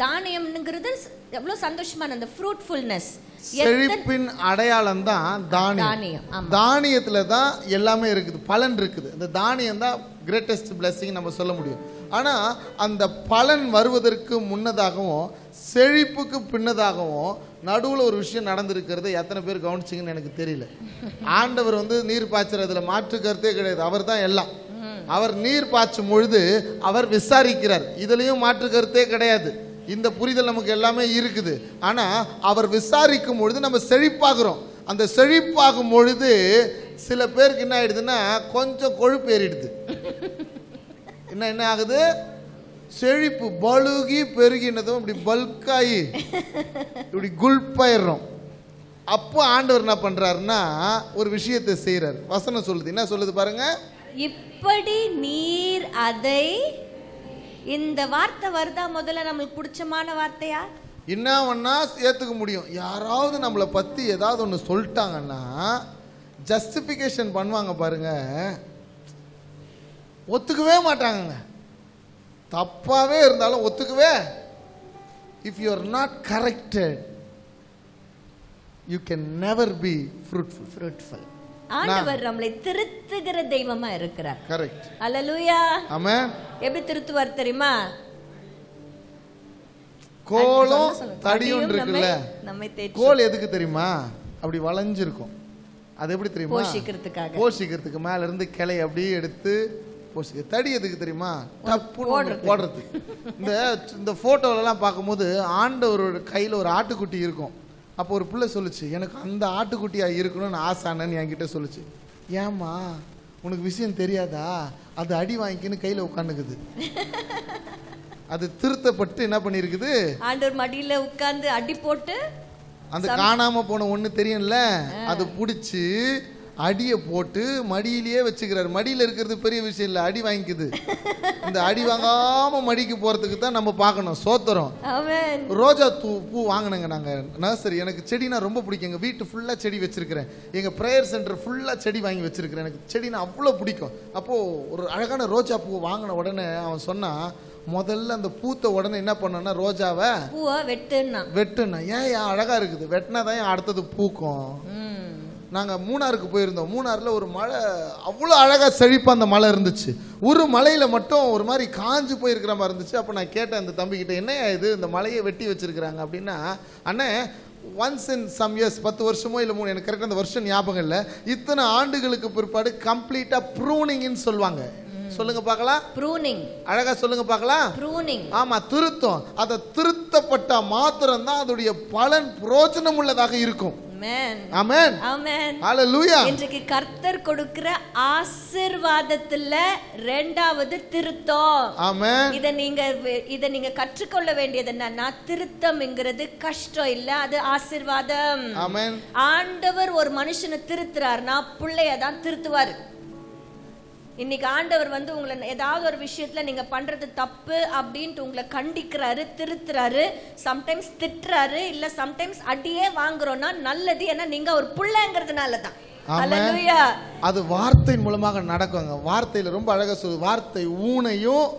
Speaker 3: தானியம்ங்கிறது எவ்வளவு சந்தோஷமான அந்த ஃப்ரூட்ஃபுல்னஸ்.
Speaker 2: செழிப்பின் அடையாளம் தான் தானியம். தானியத்துல தான் எல்லாமே இருக்குது, பலன் இருக்குது. அந்த தானியம் தான் கிரேட்டஸ்ட் பிளெஸிங் நம்ம சொல்ல முடியும். ஆனா அந்த பலன் வருவதற்கு முன்னதாகவும் செழிப்புக்கு பின்னதாகவும் நடுவில் ஒரு விஷயம் நடந்திருக்கிறது. எத்தனை பேர் கவனிச்சிங்கன்னு எனக்கு தெரியல. ஆண்டவர் வந்து நீர் பாய்ச்சறதுல மாற்று கருத்தே கிடையாது. அவர் தான் எல்லாம். அவர் நீர் பாய்ச்சும் பொழுது அவர் விசாரிக்கிறார். இதுலயும் மாற்று கருத்தே கிடையாது. இந்த புரிதல் நமக்கு எல்லாமே இருக்குது. ஆனா அவர் விசாரிக்கும் பொழுது நம்ம செழிப்பாகிறோம். அந்த செழிப்பாகும் பொழுது சில பேருக்கு என்ன ஆயிடுதுன்னா கொஞ்சம் கொழுப்பு ஏறிடுது. என்ன ஆகுது? செழிப்பு பலுகி பெருகினதும் இப்படி பல்காயி இப்படி குல்பாயிடுறோம். அப்போ ஆண்டவர் என்ன பண்றாருன்னா ஒரு விஷயத்தை செய்யறாரு. வசனம் சொல்லுது, என்ன சொல்லுது பாருங்க.
Speaker 3: இப்படி நீர் அதை, இந்த வார்த்தை வருதா முதல்ல நம்மளுக்கு பிடிச்சமான வார்த்தையா?
Speaker 2: என்ன வேணா ஏத்துக்க முடியும். யாராவது நம்மளை பத்தி ஏதாவது ஒன்று சொல்லிட்டாங்கன்னா ஜஸ்டிஃபிகேஷன் பண்ணுவாங்க பாருங்க, ஒத்துக்கவே மாட்டாங்க. தப்பாவே இருந்தாலும் ஒத்துக்கவே. If you are not corrected you can never be fruitful.
Speaker 3: ஆண்டவர் நம்மளை திருத்துகிற தெய்வமா இருக்கிறார்.
Speaker 2: கரெக்ட்.
Speaker 3: ஹalleluya.
Speaker 2: ஆமென்.
Speaker 3: எப்படி திருத்துவார் தெரியுமா?
Speaker 2: கோலும் தடியும் இருக்குல்ல,
Speaker 3: நம்மை தேய்ச்சு.
Speaker 2: கோல் எதுக்கு தெரியுமா? அப்படி வளைஞ்சிருக்கும். அது எப்படி தெரியுமா?
Speaker 3: போஷிக்கிறதுக்காக.
Speaker 2: போஷிக்கிறதுக்கு மேல இருந்து கிளை அப்படியே எடுத்து போஷிக்க. தடி எதுக்கு தெரியுமா? போடுறது. இந்த போட்டோல எல்லாம் பார்க்கும்போது ஆண்டவரோட கையில ஒரு ஆட்டுக்குட்டி இருக்கும். அப்போ ஒரு பிள்ளை சொல்லுச்சு, எனக்கு அந்த ஆட்டுக்குட்டியா இருக்கணும்னு ஆசானன்னு என்கிட்ட சொல்லுச்சு. ஏமா உனக்கு விஷயம் தெரியாதா? அது அடி வாங்கிக்கின்னு கையில உட்காந்துக்குது. அது திருத்தப்பட்டு என்ன பண்ணிருக்குது? ஆண்டவர்
Speaker 3: மடியில உட்கார்ந்து அடி போட்டு
Speaker 2: அந்த காணாம போன ஒண்ணு தெரியும்ல, அது புடிச்சு அடியை போட்டு மடியிலேயே வச்சுக்கிறாரு. மடியில இருக்கிறது பெரிய விஷயம் இல்ல, அடி வாங்கிக்குது. இந்த அடி வாங்காம மடிக்கு போறதுக்கு தான் நம்ம பார்க்கணும். சோத்திரம். ரோஜா பூ வாங்கினங்க நாங்க நர்சரி. எனக்கு செடினா ரொம்ப பிடிக்கும். எங்க வீட்டு ஃபுல்லா செடி வச்சிருக்கிறேன். எங்க பிரேயர் சென்டர் ஃபுல்லா செடி வாங்கி வச்சிருக்கிறேன். எனக்கு செடினா அவ்வளோ பிடிக்கும். அப்போ ஒரு அழகான ரோஜா பூ வாங்கின உடனே அவன் சொன்னா, முதல்ல அந்த பூத்த உடனே என்ன பண்ணா, ரோஜாவை வெட்டுனா. ஏன் அழகா இருக்குது, வெட்டினாதான் அடுத்தது பூக்கும். நாங்கள் மூணாருக்கு போயிருந்தோம். மூணாரில் ஒரு மலை அவ்வளோ அழகாக செழிப்பாக அந்த மலை இருந்துச்சு. ஒரு மலையில் மட்டும் ஒரு மாதிரி காஞ்சு போயிருக்கிற மாதிரி இருந்துச்சு. அப்போ நான் கேட்டேன் அந்த தம்பிக்கிட்ட, என்னையா இது இந்த மலையை வெட்டி வச்சிருக்கிறாங்க அப்படின்னா, அண்ணே ஒன்ஸ் இன் சம் இயர்ஸ், 10 வருஷமோ இல்லை 3, எனக்கு கரெக்டாக அந்த வருஷம் ஞாபகம் இல்லை, இத்தனை ஆண்டுகளுக்கு பிற்பாடு கம்ப்ளீட்டாக ப்ரூனிங்னு சொல்லுவாங்க. சொல்லுங்க பார்க்கலாம். ப்ரூனிங். அழகா சொல்லுங்க பார்க்கலாம். ப்ரூனிங். ஆமா, திருத்தம். அதை திருத்தப்பட்ட மாத்திரம் தான் அதோடைய பலன் பிரயோஜனம் உள்ளதாக இருக்கும். ஆமென். ஆமென். ஹalleluya. இன்றைக்கு கர்த்தர் கொடுக்கிற ஆசீர்வாதத்துல இரண்டாவது திருத்தம். ஆமென். இத நீங்க கற்றுக்கொள்ள வேண்டியது என்னன்னா, திருத்தம்ங்கிறது கஷ்டம் இல்ல, அது ஆசீர்வாதம். ஆமென். ஆண்டவர் ஒரு மனுஷனை திருத்துறாருன்னா பிள்ளைய தான் திருத்துவார். இன்னைக்கு ஆண்டவர் உங்களை ஏதாவது ஒரு விஷயத்துல நீங்க பண்றது தப்பு அப்படின்ட்டு உங்களை கண்டிக்கிறாரு, திருத்துறாரு, சம்டைம்ஸ் திட்டுறாரு, இல்ல சம்டைம்ஸ் அடியே வாங்குறோம்னா நல்லது. ஏன்னா நீங்க ஒரு புள்ளைங்கிறதுனால தான். ஹalleluya. அது வார்த்தையின் மூலமாக நடக்குங்க. வார்த்தையில ரொம்ப அழகா சொல்லுது, வார்த்தை ஊனையும்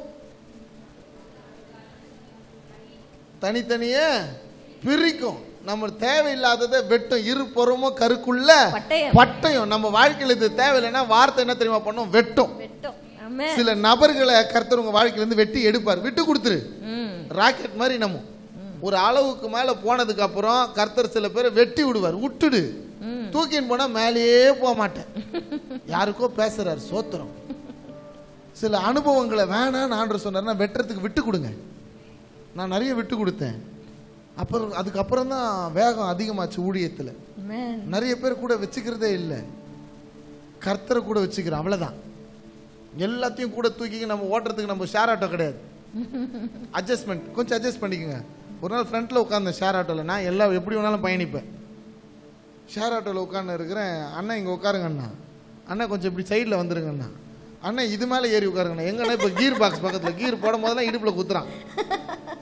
Speaker 2: தனித்தனியே பிரிக்கும். நம்ம தேவையில்லாததை வெட்டும். இருபுறமும் கருக்குள்ள பட்டயம். நம்ம வாழ்க்கையில் இது தேவையில்லைன்னா வார்த்தை என்ன தெரியுமா பண்ணும்? வெட்டும். சில நபர்களை கர்த்தர் உங்க வாழ்க்கையிலிருந்து வெட்டி எடுப்பார். விட்டு கொடுத்துரு. ராக்கெட் மாதிரி நம்ம ஒரு அளவுக்கு மேல போனதுக்கு அப்புறம் கர்த்தர் சில பேரை வெட்டி விடுவார். விட்டுடு. தூக்கின்னு போனா மேலேயே போக மாட்டேன். யாருக்கோ பேசுறாரு. சோத்திரம். சில அனுபவங்களை வேணான்னு ஆண்டவர் சொன்னார்னா வெட்டுறதுக்கு விட்டு கொடுங்க. நான் நிறைய விட்டு கொடுத்தேன். அப்புறம் அதுக்கப்புறம் தான் வேகம் அதிகமாச்சு ஊழியத்தில். நிறைய பேர் கூட வச்சுக்கிறதே இல்லை, கர்த்தரை கூட வச்சுக்கிறோம். அவ்வளோதான். எல்லாத்தையும் கூட தூக்கி நம்ம ஓட்டுறதுக்கு நம்ம ஷேர் ஆட்டோ கிடையாது. அட்ஜஸ்ட்மெண்ட் கொஞ்சம் அட்ஜஸ்ட் பண்ணிக்கோங்க. ஒரு நாள் ஃப்ரண்ட்டில் உட்காந்தேன் ஷேர் ஆட்டோவில். நான் எல்லாம் எப்படி வேணாலும் பயணிப்பேன். ஷேர் ஆட்டோவில் உட்காந்து இருக்கிறேன். அண்ணா இங்கே உட்காருங்க அண்ணா, அண்ணா கொஞ்சம் இப்படி சைடில் வந்துருங்க அண்ணா, அண்ணா இது மேலே ஏறி உட்காருங்கண்ணா. எங்கன்னா இப்போ கீர் பாக்ஸ் பக்கத்தில் கீர் போடும் போதெல்லாம் இடுப்பில் குத்துறான்.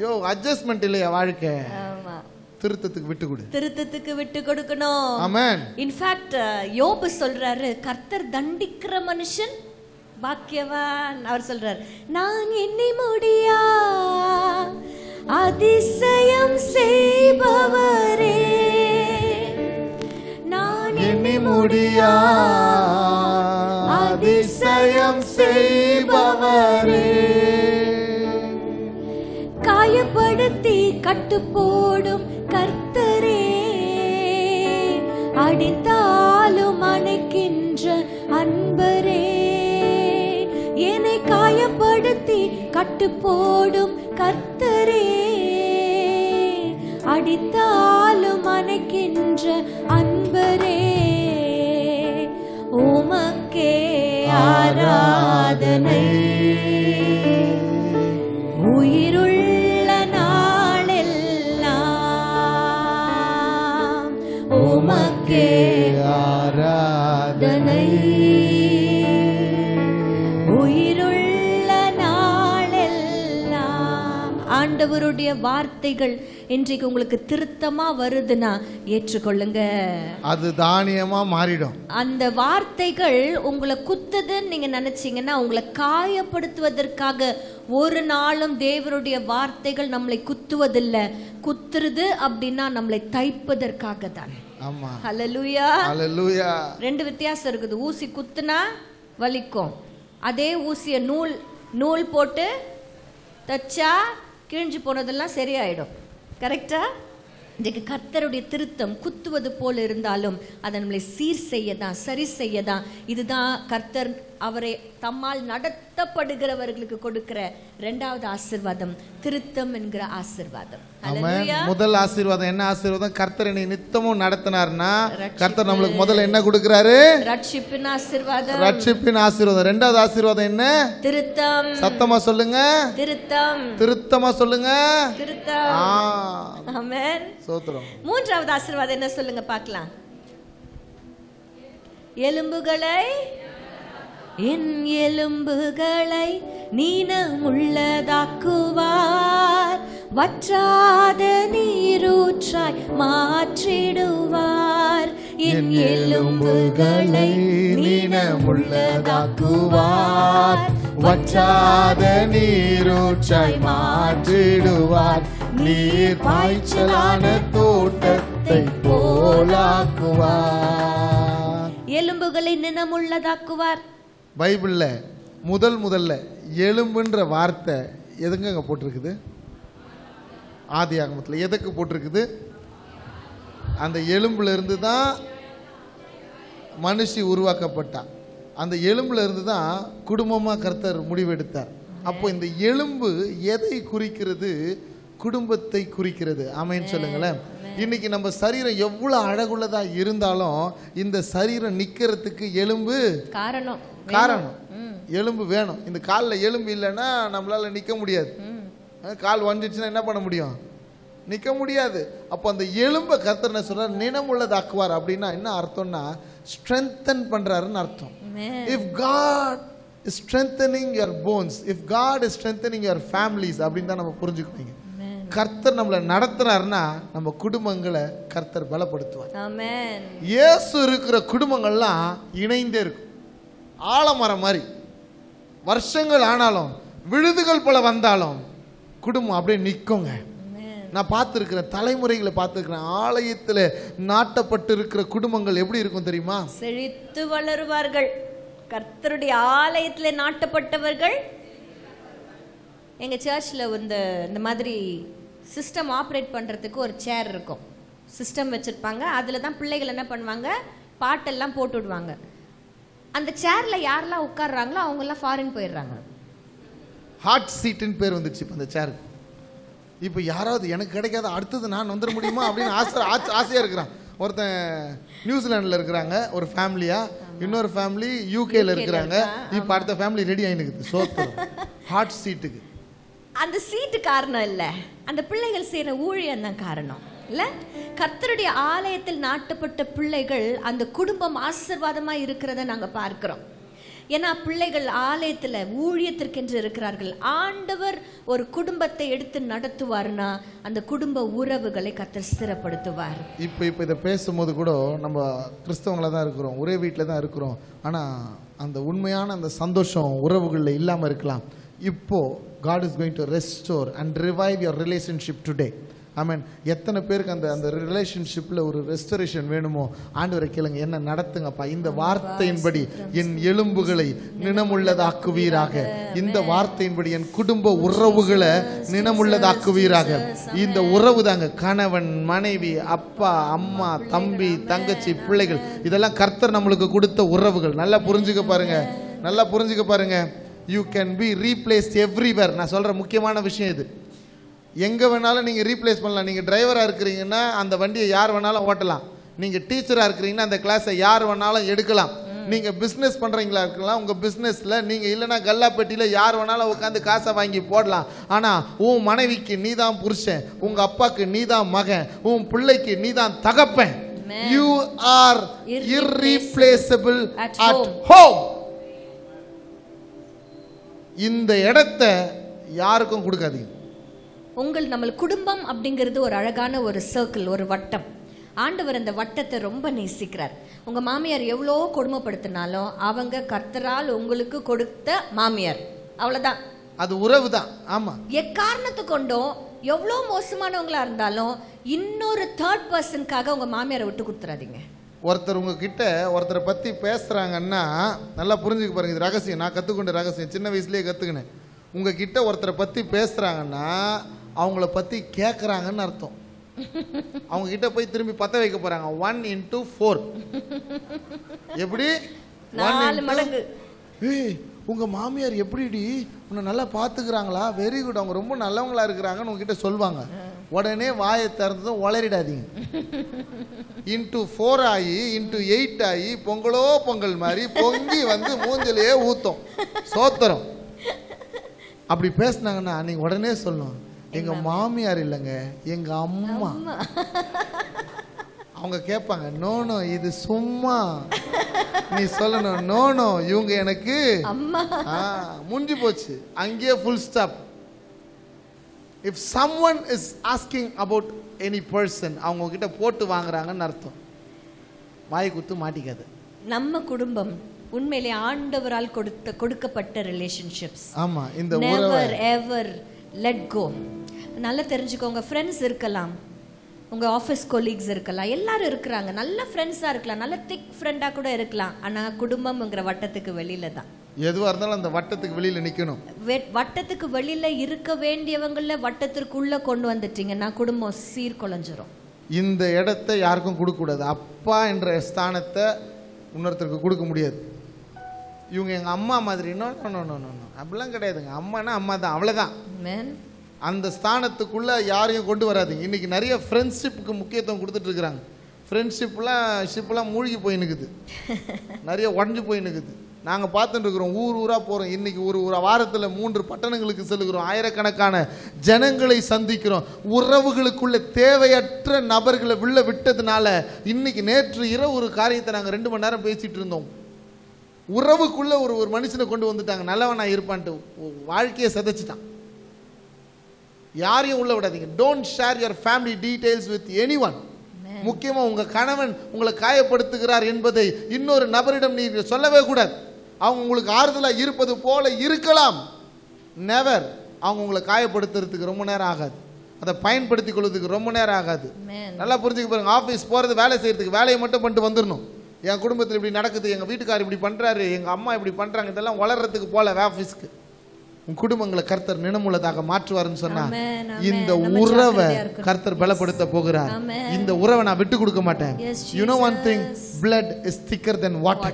Speaker 2: யோ, அட்ஜஸ்ட்மெண்ட் இல்லையா வாழ்க்கை? திருத்தத்துக்கு விட்டு கொடு. திருத்தத்துக்கு விட்டு கொடுக்கணும். ஆமென். இன்ஃபேக்ட் யோபு சொல்றாரு, கர்த்தர் தண்டிக்கிற மனுஷன் பாக்கியவான். அவர் சொல்றாரு, நான் எண்ணி முடியா அதிசயம் செய்பவரே, நான் எண்ணி முடியா அதிசயம் செய்பவரே, காயப்படுத்தி கட்டு போடும் கர்த்தரே, அடித்தாலும் அணைக்கின்ற அன்பரே, என்னை காயப்படுத்தி கட்டு போடும் கர்த்தரே, அடித்தாலும் அணைக்கின்ற அன்பரே, உமக்கே ஆராதனை
Speaker 3: உயிருள்ள நாளெல்லாம் உமக்கே ஆராதனை. உயிருள்ள நாளெல்லாம். ஆண்டவருடைய வார்த்தைகள் இன்றைக்கு உங்களுக்கு திருத்தமா வருதுன்னா ஏற்றுக்கொள்ளுங்க.
Speaker 2: அது தானியமா மாறிடும்.
Speaker 3: அந்த வார்த்தைகள் உங்களை குத்துதுன்னு நீங்க நினைச்சீங்கன்னா, உங்களை காயப்படுத்துவதற்காக ஒரு நாளும் தேவனுடைய வார்த்தைகள் நம்மளை குத்துவதில்லை. குத்துறது அப்படின்னா நம்மளை தைப்பதற்காக தான்.
Speaker 2: ஆமா.
Speaker 3: ஹல்லேலூயா.
Speaker 2: ஹல்லேலூயா.
Speaker 3: ரெண்டு வித்தியாசம் இருக்குது. ஊசி குத்துனா வலிக்கும். அதே ஊசிய நூல் போட்டு தச்சா கிழிஞ்சு போனதெல்லாம் சரியாயிடும். கரெக்டா? இன்றைக்கு கர்த்தருடைய திருத்தம் குத்துவது போல இருந்தாலும் அதை நம்மளை சீர் செய்யதான், சரி செய்யதான். இதுதான் கர்த்தர் அவரை தம்மால் நடத்தப்படுகிறவர்களுக்கு கொடுக்கிற இரண்டாவது ஆசீர்வாதம், திருத்தம் என்கிற ஆசீர்வாதம்.
Speaker 2: முதல் ஆசீர்வாதம் என்ன ஆசீர்வாதம்? கர்த்தர் என்னை நித்தமும் நடத்தினார்னா கர்த்தர் நம்மளுக்கு முதல்ல என்ன கொடுக்கிறாரு?
Speaker 3: ரட்சிப்பின் ஆசீர்வாதம்.
Speaker 2: ரட்சிப்பின் ஆசீர்வாதம். இரண்டாவது ஆசீர்வாதம் என்ன? திருத்தம். சத்தமா சொல்லுங்க. திருத்தம். திருத்தமா சொல்லுங்க. திருத்தம்.
Speaker 3: ஆமென்.
Speaker 2: ஸ்தோத்திரம்.
Speaker 3: மூன்றாவது ஆசீர்வாதம் என்ன சொல்லுங்க பார்க்கலாம். எலும்புகளை, என் எலும்புகளை நீனமுள்ளதாக்குவார், வற்றாத நீரூற்றாய் மாற்றிடுவார். என் எலும்புகளை நீனமுள்ளதாக்குவார்,
Speaker 2: வற்றாத நீரூற்றாய் மாற்றிடுவார். நீர் பாய்ச்சலான தோட்டத்தை போலாக்குவார்.
Speaker 3: எலும்புகளை நினமுள்ளதாக்குவார்.
Speaker 2: பைபிள்ல முதல்ல எலும்புன்ற வார்த்தை எதுங்க போட்டிருக்குது? ஆதியாகமத்தில் எதுக்கு போட்டிருக்குது? அந்த எலும்புல இருந்து தான் மனுஷி உருவாக்கப்பட்டா. அந்த எலும்புல இருந்து தான் குடும்பமா கர்த்தர் முடிவெடுத்தார். அப்போ இந்த எலும்பு எதை குறிக்கிறது? குடும்பத்தை குறிக்கிறது. ஆமென் சொல்லுங்களேன். இன்னைக்கு நம்ம சரீரம் எவ்வளவு அழகுள்ளதா இருந்தாலும் இந்த சரீரம் நிக்கிறதுக்கு எலும்பு காரணம். எலும்பு வேணும். இந்த காலில் எலும்பு இல்லைன்னா நம்மளால நிக்க முடியாது. கால் வந்துச்சுன்னா என்ன பண்ண முடியும்? நிக்க முடியாது. அப்போ அந்த எலும்பை கர்த்தர் என்ன சொல்றார்? நினமுள்ளதாக்குவார். அப்படின்னா என்ன அர்த்தம்னா ஸ்ட்ரென்தன் பண்றாருன்னு அர்த்தம். If God is strengthening your bones, if God is strengthening your families அப்படின்னு தான் நம்ம புரிஞ்சுக்கணும். கர்த்தர் நம்மளை நடத்துறாருன்னா நம்ம குடும்பங்களை கர்த்தர் பலப்படுத்துவார். ஆமென். இயேசு இருக்கிற குடும்பங்கள்லாம் இணைந்தே இருக்கும். ஆலமரம் மாதிரி வருஷங்கள் ஆனாலும் விழுதுகள் போல வந்தாலும் குடும்பம் அப்படியே நிற்குங்க. நான் பார்த்துருக்கிறேன், தலைமுறைகளை பார்த்துருக்கிறேன். ஆலயத்தில் நாட்டப்பட்டு இருக்கிற குடும்பங்கள் எப்படி இருக்கும் தெரியுமா?
Speaker 3: செழித்து வளருவார்கள். கர்த்தருடைய ஆலயத்தில் நாட்டப்பட்டவர்கள். எங்க சர்ச்சில் இந்த மாதிரி சிஸ்டம் ஆப்ரேட் பண்றதுக்கு ஒரு சேர் இருக்கும். சிஸ்டம் வச்சிருப்பாங்க. அதுல தான் பிள்ளைகள் என்ன பண்ணுவாங்க? பாட்டெல்லாம் போட்டு விடுவாங்க. அந்த சேர்ல யாரெல்லாம் உட்கார்றாங்களோ அவங்க எல்லாம் ஃபாரின் போயிடுறாங்க.
Speaker 2: ஹாட் சீட்டுன்னு பேர் வந்துச்சு இப்போ அந்த சேருக்கு. இப்போ யாராவது எனக்கு கிடைக்காத அடுத்தது நான் வந்துட முடியுமா அப்படின்னு ஆசையா இருக்கிறான். ஒருத்தன் நியூசிலாண்டில் இருக்கிறாங்க ஒரு ஃபேமிலியா, இன்னொரு ஃபேமிலி யூகேல இருக்கிறாங்க. இப்போ அடுத்த ஃபேமிலி ரெடி ஆயினுக்குது சோத்துறோம் ஹாட் சீட்டுக்கு.
Speaker 3: அந்த சீட்டு காரணம் இல்ல, அந்த பிள்ளைகள் செய்யற ஊழியம் தான் காரணம் இல்ல. கர்த்தருடைய ஆலயத்தில் நாட்டப்பட்ட பிள்ளைகள் அந்த குடும்பம் ஆசீர்வாதமா இருக்கிறத நாங்க பார்க்கிறோம். ஏன்னா பிள்ளைகள் ஆலயத்துல ஊழியத்திற்கென்று இருக்கிறார்கள். ஆண்டவர் ஒரு குடும்பத்தை எடுத்து நடத்துவார்னா அந்த குடும்ப உறவுகளை கர்த்தர் ஸ்திரப்படுத்துவார்.
Speaker 2: இப்போ இதை பேசும்போது கூட நம்ம கிறிஸ்தவங்களா தான் இருக்கிறோம், ஒரே வீட்டில் தான் இருக்கிறோம். ஆனா அந்த உண்மையான அந்த சந்தோஷம் உறவுகளில் இல்லாம இருக்கலாம். இப்போ God is going to restore and revive your relationship today. ஆமென். எத்தனை பேருக்கு அந்த ரிலேஷன்ஷிப்பில் ஒரு ரெஸ்டரேஷன் வேணுமோ ஆண்டவரை கேளுங்க. என்ன நடத்துங்கப்பா. இந்த வார்த்தையின்படி என் எலும்புகளை நினமுள்ளதாக்குவீராக. இந்த வார்த்தையின்படி என் குடும்ப உறவுகளை நினமுள்ளதாக்குவீராக. இந்த உறவு தாங்க கணவன் மனைவி, அப்பா அம்மா, தம்பி தங்கச்சி, பிள்ளைகள். இதெல்லாம் கர்த்தர் நம்மளுக்கு கொடுத்த உறவுகள். நல்லா புரிஞ்சுக்க பாருங்க, நல்லா புரிஞ்சுக்க பாருங்க. You can be replaced everywhere. நான் சொல்ற முக்கியமான விஷயம் இது. எங்க வேணாலும் நீங்க ரீப்ளேஸ் பண்ணலாம். நீங்க டிரைவரா இருக்கிறீங்கன்னா அந்த வண்டியை யார் வேணாலும் ஓட்டலாம். நீங்க டீச்சரா இருக்கிறீங்கன்னா அந்த கிளாஸை யார் வேணாலும் எடுக்கலாம். நீங்க பிசினஸ் பண்றீங்களா இருக்கலாம், உங்க பிசினஸ்ல நீங்க இல்லைன்னா கல்லாப்பெட்டியில யார் வேணாலும் உட்காந்து காசை வாங்கி போடலாம். ஆனா உன் மனைவிக்கு நீதான் புருஷன், உங்க அப்பாக்கு நீதான் மகன், உன் பிள்ளைக்கு நீதான் தகப்பன். You are irreplaceable at home. இந்த இடத்தை யாருக்கும் கொடுக்காதீங்க.
Speaker 3: நம்ம குடும்பம் அப்படிங்கிறது ஒரு அழகான ஒரு சர்க்கிள், ஒரு வட்டம். ஆண்டவர் அந்த வட்டத்தை ரொம்ப நேசிக்கிறார். உங்க மாமியார் எவ்வளோ கொடுமைப்படுத்தினாலும் அவங்க கர்த்தரால் உங்களுக்கு கொடுத்த மாமியார், அவ்வளவுதான். அது உறவு தான். ஆமா, எக்காரணத்து கொண்டும் எவ்வளோ மோசமானவங்களா இருந்தாலும் இன்னொரு தேர்ட் பர்சனுக்காக உங்க மாமியாரை விட்டு கொடுத்துறாதீங்க.
Speaker 2: ஒருத்தர் உங்ககிட்ட ஒருத்தரை பத்தி பேசுறாங்கன்னா நல்லா புரிஞ்சுக்க பாருங்க. இது ரகசியம், நான் கத்துக்கொண்ட ரகசியம், சின்ன வயசுலயே கத்துக்கினேன். உங்ககிட்ட ஒருத்தரை பத்தி பேசுறாங்கன்னா அவங்கள பத்தி கேட்கறாங்கன்னு அர்த்தம். அவங்க கிட்ட போய் திரும்பி பத்த வைக்க போறாங்க. 1 into 4 எப்படி
Speaker 3: 4 மடங்கு.
Speaker 2: உங்க மாமியார் எப்படிடி உன்னை நல்லா பாத்துக்கிறாங்களா, வெரி குட், அவங்க ரொம்ப நல்லவங்களா இருக்கிறாங்கன்னு உங்ககிட்ட சொல்லுவாங்க. உடனே வாயை திறந்ததும் உளறிடாதீங்க. into 4 ஆகி into 8 ஆகி பொங்கலோ பொங்கல் மாதிரி பொங்கி வந்து மூஞ்சிலேயே ஊத்தம் சோத்திரம். அப்படி பேசினாங்கன்னா நீங்க உடனே சொல்லணும், எங்க மாமியார் இல்லைங்க, எங்க அம்மா. அவங்க கேட்பாங்க, நோனோ இது சும்மா. நீ சொல்லணும், நோனோ இவங்க எனக்கு
Speaker 3: அம்மா.
Speaker 2: முடிஞ்சு போச்சு, அங்கேயே full stop. If someone is asking about any person, அவங்க கிட்ட போட்டு வாங்குறாங்கன்னு அர்த்தம். வாய் குத்து மாட்டிக்காது. நம்ம குடும்பம் உண்மையிலே ஆண்டவரால் கொடுக்கப்பட்ட ரிலேஷன்ஷிப்ஸ். ஆமா, இந்த
Speaker 3: never ever let go. நல்லா தெரிஞ்சுக்கோங்க. ஃப்ரெண்ட்ஸ் இருக்கலாம், உங்க ஆஃபீஸ் கொலீக்ஸ் இருக்கலாம், எல்லாரும் இருக்கிறாங்க, நல்ல ஃப்ரெண்ட்ஸா இருக்கலாம், நல்ல திக் ஃப்ரெண்டா கூட இருக்கலாம். ஆனா குடும்பம்ங்கிற வட்டத்துக்கு வெளியில தான்.
Speaker 2: எதுவா இருந்தாலும் அந்த வட்டத்துக்கு வெளியில நிக்கணும்.
Speaker 3: வட்டத்துக்கு வெளியில இருக்க வேண்டியவங்கள வட்டத்திற்குள்ள கொண்டு வந்துட்டீங்கன்னா குடும்பம் சீர்குலைஞ்சிரும்.
Speaker 2: இந்த இடத்தை யாருக்கும் கொடுக்க கூடாது. அப்பா என்ற ஸ்தானத்தை இன்னொருத்தருக்கு கொடுக்க முடியாது. இவங்க எங்க அம்மா மாதிரி அப்படிலாம் கிடையாதுங்க. அம்மானா அம்மா தான், அவ்வளவுதான். அந்த ஸ்தானத்துக்குள்ள யாரையும் கொண்டு வராதிங்க. இன்னைக்கு நிறைய ஃப்ரெண்ட்ஷிப்புக்கு முக்கியத்துவம் கொடுத்துட்டு இருக்கிறாங்க. ஷிப்லாம் மூழ்கி போய் நிற்குது, நிறைய உடஞ்சி போய் நிற்குது. நாங்கள் பார்த்துட்டு இருக்கிறோம், ஊர் ஊராக போகிறோம். இன்னைக்கு ஒரு வாரத்தில் 3 பட்டணங்களுக்கு செல்லுகிறோம், ஆயிரக்கணக்கான ஜனங்களை சந்திக்கிறோம். உறவுகளுக்குள்ள தேவையற்ற நபர்களை விட்டதுனால இன்னைக்கு நேற்று இரவு ஒரு காரியத்தை நாங்கள் 2 மணி நேரம் பேசிட்டு இருந்தோம். உறவுக்குள்ள ஒரு மனுஷனை கொண்டு வந்துட்டாங்க, நல்லவனா இருப்பான்ட்டு வாழ்க்கையை சதைச்சிட்டான். யாரையும் உள்ள விடாதீங்க. Don't share your family details with anyone. முக்கியமா உங்க கணவன் உங்களை காயப்படுத்துகிறார் என்பதை இன்னொரு நபரிடம் நீங்க சொல்லவே கூடாது. அவங்க உங்களுக்கு ஆறுதலா இருப்பது போல இருக்கலாம். நெவர். அவங்க உங்களை காயப்படுத்துறதுக்கு ரொம்ப நேரம் ஆகாது, அதை பயன்படுத்திக் கொள்வதற்கு ரொம்ப நேரம் ஆகாது. நல்லா புரிஞ்சுக்க பாருங்க. ஆஃபீஸ் போறது, வேலை செய்யறதுக்கு வேலையை மட்டும் பண்ணிட்டு வந்துடணும். என் குடும்பத்தில் இப்படி நடக்குது, எங்க வீட்டுக்காரர் இப்படி பண்றாரு, எங்க அம்மா இப்படி பண்றாங்க, இதெல்லாம் வளர்றதுக்கு போல ஆஃபீஸ்க்கு. உன் குடும்பங்களை கர்த்தர் நினமுள்ளதாக மாற்றுவார்னு சொன்னா இந்த உறவை கர்த்தர் பலப்படுத்த போகிறார். இந்த உறவை நான் விட்டு கொடுக்க மாட்டேன். You know one thing, blood is thicker than water.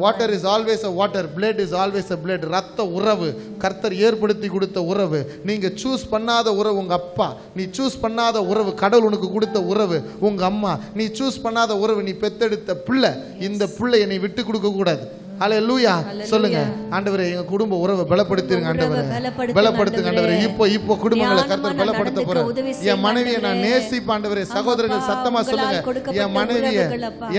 Speaker 2: Water is always a water, blood is always a blood. ரத்த உறவு கர்த்தர் ஏற்படுத்தி கொடுத்த உறவு. நீங்க சூஸ் பண்ணாத உறவு உங்க அப்பா, நீ சூஸ் பண்ணாத உறவு கடவுள் உனக்கு கொடுத்த உறவு உங்க அம்மா, நீ சூஸ் பண்ணாத உறவு நீ பெத்தெடுத்த பிள்ளை. இந்த பிள்ளையை நீ விட்டு கொடுக்க கூடாது. ஹல்லேலூயா. சொல்லுங்க, ஆண்டவரே எங்க குடும்ப உறவை பலப்படுத்திருங்க ஆண்டவரே, பலப்படுத்துங்க ஆண்டவரே. இப்போ குடும்பங்களை கர்த்தர் பலப்படுத்த போறார். என் மனைவியை நான் நேசிப்பேன் ஆண்டவரே. சகோதரர்கள் சத்தமா சொல்லுங்க, என் மனைவியை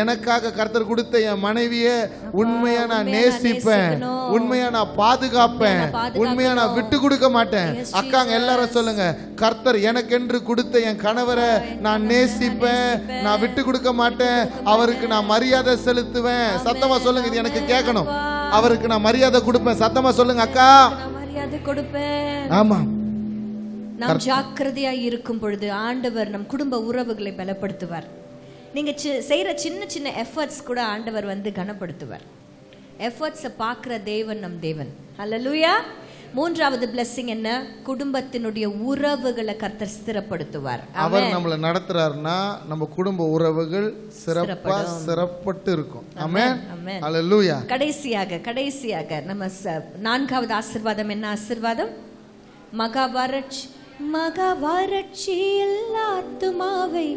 Speaker 2: எனக்காக கர்த்தர் கொடுத்த என் மனைவியை உண்மையா நான் நேசிப்பேன், உண்மையா நான் பாதுகாப்பேன், உண்மையா நான் விட்டு கொடுக்க மாட்டேன். அக்காங்க எல்லாரும் சொல்லுங்க, கர்த்தர் எனக்கென்று கொடுத்த என் கணவரை நான் நேசிப்பேன், நான் விட்டு கொடுக்க மாட்டேன், அவருக்கு நான் மரியாதை செலுத்துவேன். சத்தமா சொல்லுங்க, இது எனக்கு கேட்கணும். அவருக்கு நான் மரியாதை கொடுப்பேன். சத்தமா சொல்லுங்க அக்கா,
Speaker 3: மரியாதை கொடுப்பேன்.
Speaker 2: ஆமா,
Speaker 3: நாம் ஜாக்கிரதையா இருக்கும் பொழுது ஆண்டவர் நம் குடும்ப உறவுகளை பலப்படுத்துவார். நீங்க செய்யற சின்ன சின்ன எஃபர்ட்ஸ் கூட ஆண்டவர் வந்து கனப்படுத்துவார். எஃபர்ட்ஸை பார்க்கிற தேவன் நம் தேவன். ஹல்லேலூயா. 3வது blessing என்ன? குடும்பத்தினுடைய உறவுகளை கர்த்தர் ஸ்திரப்படுத்துவார்.
Speaker 2: அவர் நம்மளை நடத்துறாருன்னா நம்ம குடும்ப உறவுகள் சிறப்பட்டு இருக்கும். ஆமென். ஹல்லேலூயா.
Speaker 3: கடைசியாக நம்ம 4வது ஆசீர்வாதம் என்ன? ஆசீர்வாதம் மகாபாரத் மகா வறட்சியில் ஆத்துமாவை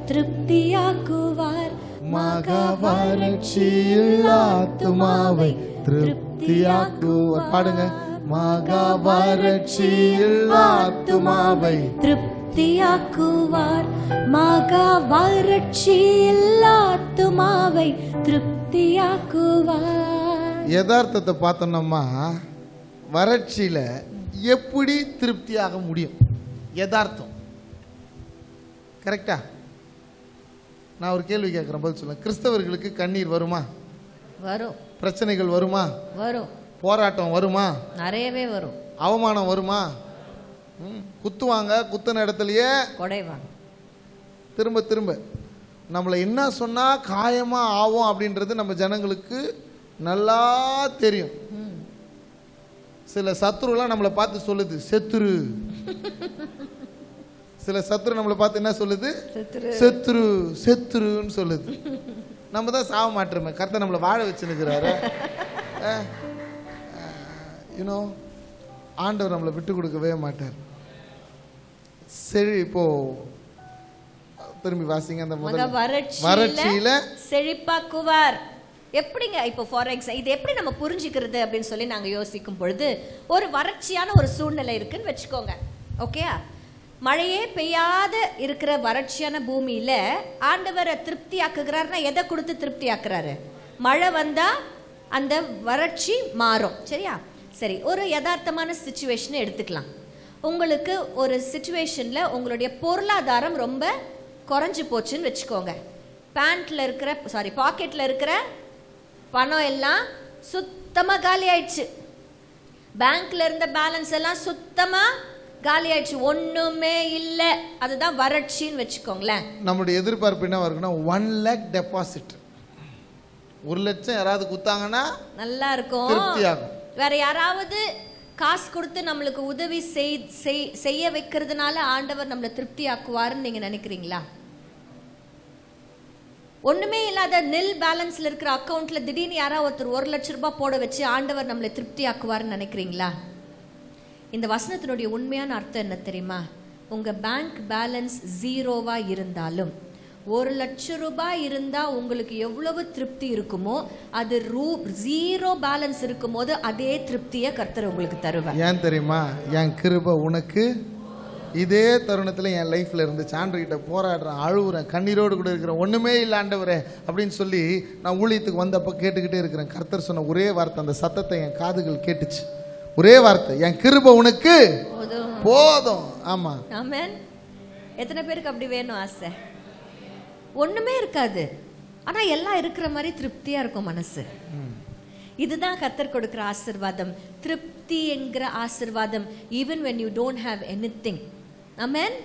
Speaker 3: திருப்தியாக்குவார்.
Speaker 2: மகா வறட்சியில் ஆத்துமாவை திருப்தியாக்குவார். பாடுங்க. மகா வறட்சியில் ஆத்துமாவை
Speaker 3: திருப்தியாக்குவார். மகா வறட்சியில் ஆத்துமாவை திருப்தியாக்குவார்.
Speaker 2: யதார்த்தத்தை பார்த்தோம்னா வறட்சியில எப்படி திருப்தியாக முடியும்? யதார்த்தம். கரெக்டா? நான் ஒரு கேள்வி கேட்குறேன், பதில் சொல்லுங்க. கிறிஸ்தவர்களுக்கு கண்ணீர் வருமா?
Speaker 3: வரும்.
Speaker 2: பிரச்சனைகள் வருமா?
Speaker 3: வரும்.
Speaker 2: போராட்டம் வருமா?
Speaker 3: நிறையவே வரும்.
Speaker 2: அவமானம் வருமா? குத்துவாங்க, குத்துன இடத்துலயே
Speaker 3: கொடைவாங்க.
Speaker 2: திரும்ப திரும்ப நம்மளை என்ன சொன்னா காயமா ஆகும் அப்படின்றது நம்ம ஜனங்களுக்கு நல்லா தெரியும். சில சத்துருலாம் நம்மளை பார்த்து சொல்லுது செத்துரு. சில சத்துரு நம்மளை பார்த்து என்ன சொல்லுது? செத்துரு செத்துருன்னு சொல்லுது. நம்ம தான் சாவ மாட்டோமே, கர்த்தர் நம்மளை வாழ வச்சுருக்கிறாரு. யூனோ, ஆண்டவர் நம்மளை விட்டு கொடுக்கவே மாட்டார். சரி, இப்போ திரும்பி வாசிங்க. அந்த வறட்சியில
Speaker 3: செழிப்பாக்குவார். எப்படிங்க? இப்போ ஃபார் எக்ஸாம்பிள் இது எப்படி நம்ம புரிஞ்சுக்கிறது அப்படின்னு சொல்லி நாங்க யோசிக்கும் பொழுது, ஒரு வறட்சியான ஒரு சூழ்நிலை இருக்குன்னு வச்சுக்கோங்க. ஓகே, மழையே பெய்யாத இருக்கிற வறட்சியான பூமியில ஆண்டவரை திருப்தி ஆக்குகிறாருன்னா எதை கொடுத்து திருப்தி ஆக்குறாரு? மழை வந்தா அந்த வறட்சி மாறும். சரியா? சரி, ஒரு யதார்த்தமான சிச்சுவேஷனை எடுத்துக்கலாம். உங்களுக்கு ஒரு சிச்சுவேஷன்ல உங்களுடைய பொருளாதாரம் ரொம்ப குறைஞ்சு போச்சுன்னு வச்சுக்கோங்க. பாக்கெட்ல இருக்கிற பணம் எல்லாம் சுத்தமா காலி ஆயிடுச்சு. பேங்க்ல இருந்த பேலன்ஸ் எல்லாம் சுத்தமா காலி ஆயிடுச்சு, ஒண்ணுமே இல்ல. அதுதான் வறட்சின்னு வச்சுக்கோங்களேன்.
Speaker 2: நம்மளுடைய எதிர்பார்ப்பு என்ன இருக்குன்னா 1 lakh டெபாசிட். 1 லட்சம் யாராவது குத்தாங்கன்னா நல்லா இருக்கும், திருப்தியாகும். வேற யாராவது காசு கொடுத்து நம்மளுக்கு உதவி செய்ய வைக்கிறதுனால ஆண்டவர் நம்மளை திருப்தி ஆக்குவாருன்னு நீங்க நினைக்கிறீங்களா? ஒண்ணுமே இல்லாத நில் பேலன்ஸ்ல இருக்கிற அக்கௌண்ட்ல திடீர்னு யாராவது ஒருத்தர் 1 லட்சம் ரூபாய் போட வச்சு ஆண்டவர் நம்மளை திருப்தி ஆக்குவாருன்னு நினைக்கிறீங்களா? இந்த வசனத்தினுடைய உண்மையான அர்த்தம் என்ன தெரியுமா? உங்க பேங்க் பேலன்ஸ் 0வா இருந்தாலும் 1 லட்சம் ரூபாய் இருந்தா உங்களுக்கு எவ்வளவு திருப்தி இருக்குமோ, அது 0 பேலன்ஸ் இருக்கும் போது அதே திருப்தியை கர்த்தர் உங்களுக்கு தருவார். ஏன் தெரியுமா? என் கிருபை உனக்கு இதே தருணத்தில் என் லைஃப்ல இருந்து சான்றுகிட்ட போராடுறேன், அழுகுறேன், கண்ணீரோடு கூட இருக்கிறேன், ஒண்ணுமே இல்லை ஆண்டவரே அப்படின்னு சொல்லி நான் ஊழியத்துக்கு வந்தப்ப கேட்டுக்கிட்டே இருக்கிறேன். கர்த்தர் சொன்ன ஒரே வார்த்தை, அந்த சத்தத்தை என் காதுகள் கேட்டுச்சு. ஒரே வார்த்தை, என் கிருபை உனக்கு போதும். ஆமா, ஆமென். எத்தனை பேருக்கு அப்படி வேணும் ஆசை? ஒண்ணுமே இருக்காது, ஆனா எல்லாம் இருக்கிற மாதிரி திருப்தியா இருக்கும் மனசு. இதுதான் கர்த்தர் கொடுக்கிற ஆசீர்வாதம், திருப்தி என்கிற ஆசீர்வாதம். Even when you don't have anything. ஆமென்.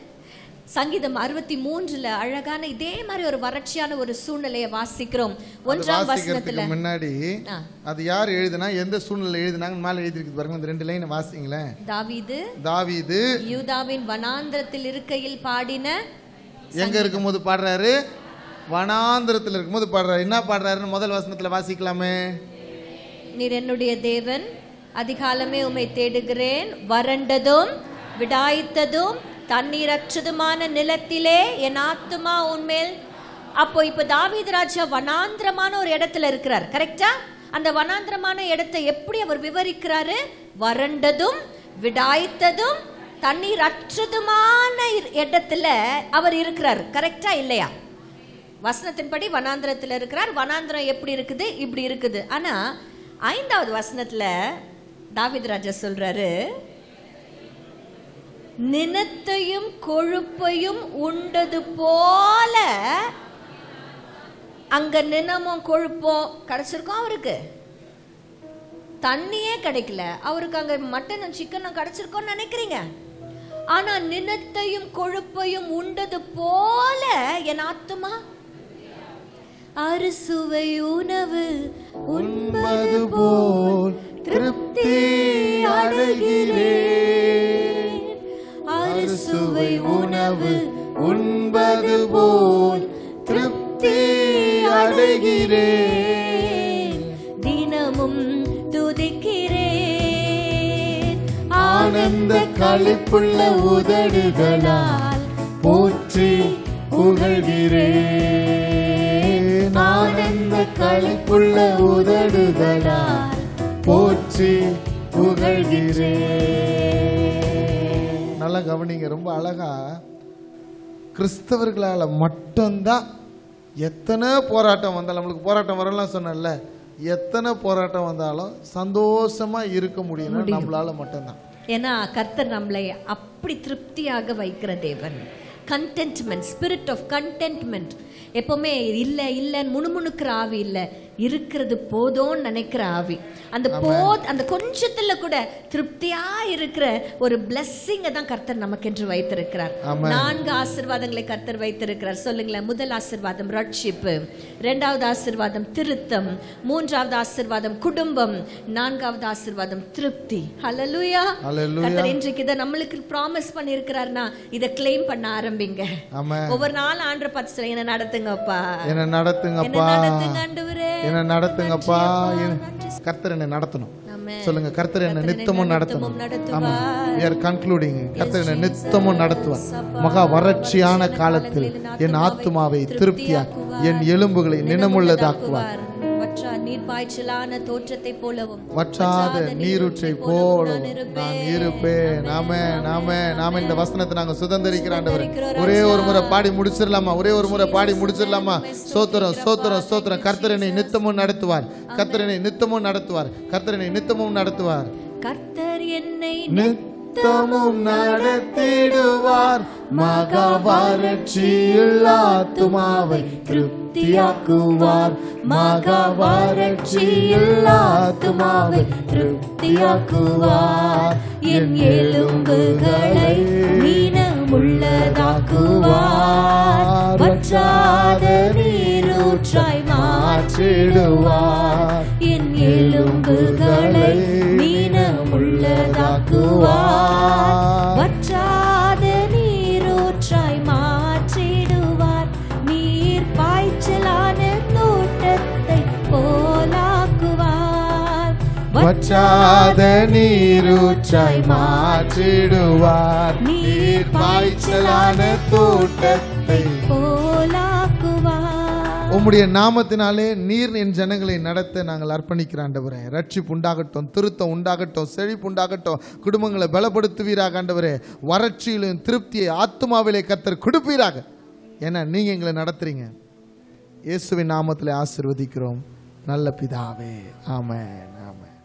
Speaker 2: சங்கீதம் 63ல அழகான இதே மாதிரி ஒரு வறட்சியான ஒரு சூழ்நிலையை வாசிக்கிறோம். 1ஆம் வசனத்துல முன்னாடி அது யார் எழுதினா, எந்த சூழ்நிலை எழுதினாங்க மேல எழுதி இருக்கு பாருங்க. இந்த 2 லைன் வாசிங்களேன். தாவீது யூதாவின் வனாந்திரத்தில் இருக்கையில் பாடின. எங்க இருக்கும்போது பாடுறாரு? வனாந்திரத்தில் இருக்கும்போது பாடுறாரு. என்ன பாடுறாருன்னு முதல் வசனத்துல வாசிக்கலாமே. நீர் என்னுடைய தேவன், அதிகாலமே உம்மை தேடுகிறேன், வறண்டதும் விடாய்த்ததும் தண்ணீரற்றதுமான நிலத்திலே என் ஆத்துமா உன்மேல். அப்போ இப்ப தாவீது ராஜா வனாந்திரமான ஒரு இடத்துல இருக்கிறார். கரெக்டா? அந்த வனாந்திரமான இடத்தை எப்படி அவர் விவரிக்கிறாரு? வறண்டதும் விடாய்த்ததும் தண்ணீர் அற்றதுமான இடத்துல அவர் இருக்கிறார். கரெக்டா இல்லையா? வசனத்தின்படி வனாந்திரத்துல இருக்கிறார். வனாந்திரம் எப்படி இருக்குது? இப்படி இருக்குது. ஆனா 5வது வசனத்துல தாவீது ராஜா சொல்றாரு, நினத்தையும் கொழுப்பையும் உண்டது போல. அங்க நினமும் கொழுப்பும் கிடைச்சிருக்கும் அவருக்கு, தண்ணியே கிடைக்கல அவருக்கு. அங்க மட்டனும் சிக்கனும் கிடைச்சிருக்கோன்னு நினைக்கிறீங்க. ஆனா நினத்தையும் கொழுப்பையும் உண்டது போல என் ஆத்துமா அறுசுவை உணவு உண்பது போல் திருப்தி அடைகிறேன். அறுசுவை உணவு உண்பது போல் திருப்தி அடைகிறேன். தினமும் துதிக்கிறேன், ஆனந்த களிப்புள்ள உதடுகளால் போற்றி புகழ்கிறேன். ஆனந்த களிப்புள்ள உதடுகளால் போற்றி புகழ்கிறேன். நல்லா கவனிங்க, ரொம்ப அழகா கிறிஸ்தவர்களால மட்டும்தான் எத்தனை போராட்டம் வந்தாலும், நம்மளுக்கு போராட்டம் வரலாம் சொன்னல, எத்தனை போராட்டம் வந்தாலும் சந்தோஷமா இருக்க முடியும் நம்மளால மட்டும்தான்.
Speaker 4: ஏன்னா கர்த்தர் நம்மளை அப்படி திருப்தியாக வைக்கிற தேவன். Contentment, spirit of contentment. எப்பவுமே இல்ல இல்லன்னு முணுமுணுக்கிற ஆவி இல்ல, இருக்கிறது போதும்னு நினைக்கிற ஆவி. அந்த கொஞ்சத்துல கூட திருப்தியா இருக்கிற ஒரு பிளெஸ்ஸிங்கை தான் கர்த்தர் நமக்கென்று வைத்திருக்கிறார். 4 ஆசீர்வாதங்களை கர்த்தர் வைத்திருக்கிறார். சொல்லுங்களேன். முதல் ஆசீர்வாதம் ரட்சிப்பு, 2வது ஆசீர்வாதம் திருத்தம், 3வது ஆசீர்வாதம் குடும்பம், 4வது ஆசீர்வாதம் திருப்தி. ஹல்லேலூயா. கர்த்தர் இன்றைக்கு இதை நம்மளுக்கு ப்ராமிஸ் பண்ணி இருக்கிறார்னா இதை கிளைம் பண்ண ஆரம்பிங்க. ஒவ்வொரு நாள் ஆண்டவரை பார்த்து சொல்லுங்க, என்ன நடத்துங்கப்பா,
Speaker 2: என்ன நடத்துங்கப்பா,
Speaker 4: ஆண்டவரே
Speaker 2: என்ன நடத்துங்கப்பா. கர்த்தர் என்னை நடத்தணும் சொல்லுங்க. கர்த்தர் என்னை நித்தமும் நடத்தணும். ஆமா, we are concluding. கர்த்தர் என்னை நித்தமும் நடத்துவார். மகா வறட்சியான காலத்தில் என் ஆத்துமாவை திருப்தியாக்கி என் எலும்புகளை நினமுள்ளதாக்குவார்.
Speaker 3: நீர்ப்பாய்ச்சலான தோற்றத்தை போலவும்
Speaker 2: வற்றாத நீரூற்றை போலவும் நான் இருப்பேன். நாம இந்த வசனத்தை நாங்க சுதந்திரிக்கிற ஆண்டவரே, ஒரே ஒரு முறை பாடி முடிச்சிடலாமா? ஒரே ஒரு முறை பாடி முடிச்சிடலாமா? சோத்திரம் சோத்திரம் சோத்திரம். கர்த்தர் என்னை நித்தமும் நடத்துவார். கர்த்தர் என்னை நித்தமும் நடத்துவார். கர்த்தர் என்னை நித்தமும் நடத்துவார்.
Speaker 3: கர்த்தர் என்னை
Speaker 2: நித்தமும் நடத்திடுவார். மகா வறட்சியில் ஆத்துமாவை திருப்தியாக்குவார். மகா வறட்சியில் ஆத்துமாவை திருப்தியாக்குவார். என் எலும்புகளை நீனமுள்ளதாக்குவார். வற்றாத நீரூற்றாய் மாற்றிடுவார். என் எலும்புகளை நீனமுள்ளதாக்குவார். வற்றாத நீரூற்றாய் மாற்றிடுவார். நீர் பாய்ச்சலான தோட்டத்தை போலாக்குவார். வற்றாத நீரூற்றாய் மாற்றிடுவார். நீர் பாய்ச்சலான தோட்டத்தை
Speaker 3: போலாக்குவார்.
Speaker 2: உம்முடைய நாமத்தினாலே நீர் என் ஜனங்களை நடத்த நாங்கள் அர்ப்பணிக்கிற ஆண்டவரே. ரட்சிப்பு உண்டாகட்டும், திருத்தம் உண்டாகட்டும், செழிப்பு உண்டாகட்டும். குடும்பங்களை பலப்படுத்துவீராக ஆண்டவரே. வறட்சியிலும் திருப்தியை ஆத்துமாவிலே கர்த்தர் கொடுப்பீராக. ஏன்னா நீங்க எங்களை நடத்துறீங்க. இயேசுவின் நாமத்திலே ஆசீர்வதிக்கிறோம் நல்ல பிதாவே. ஆமென், ஆமென்.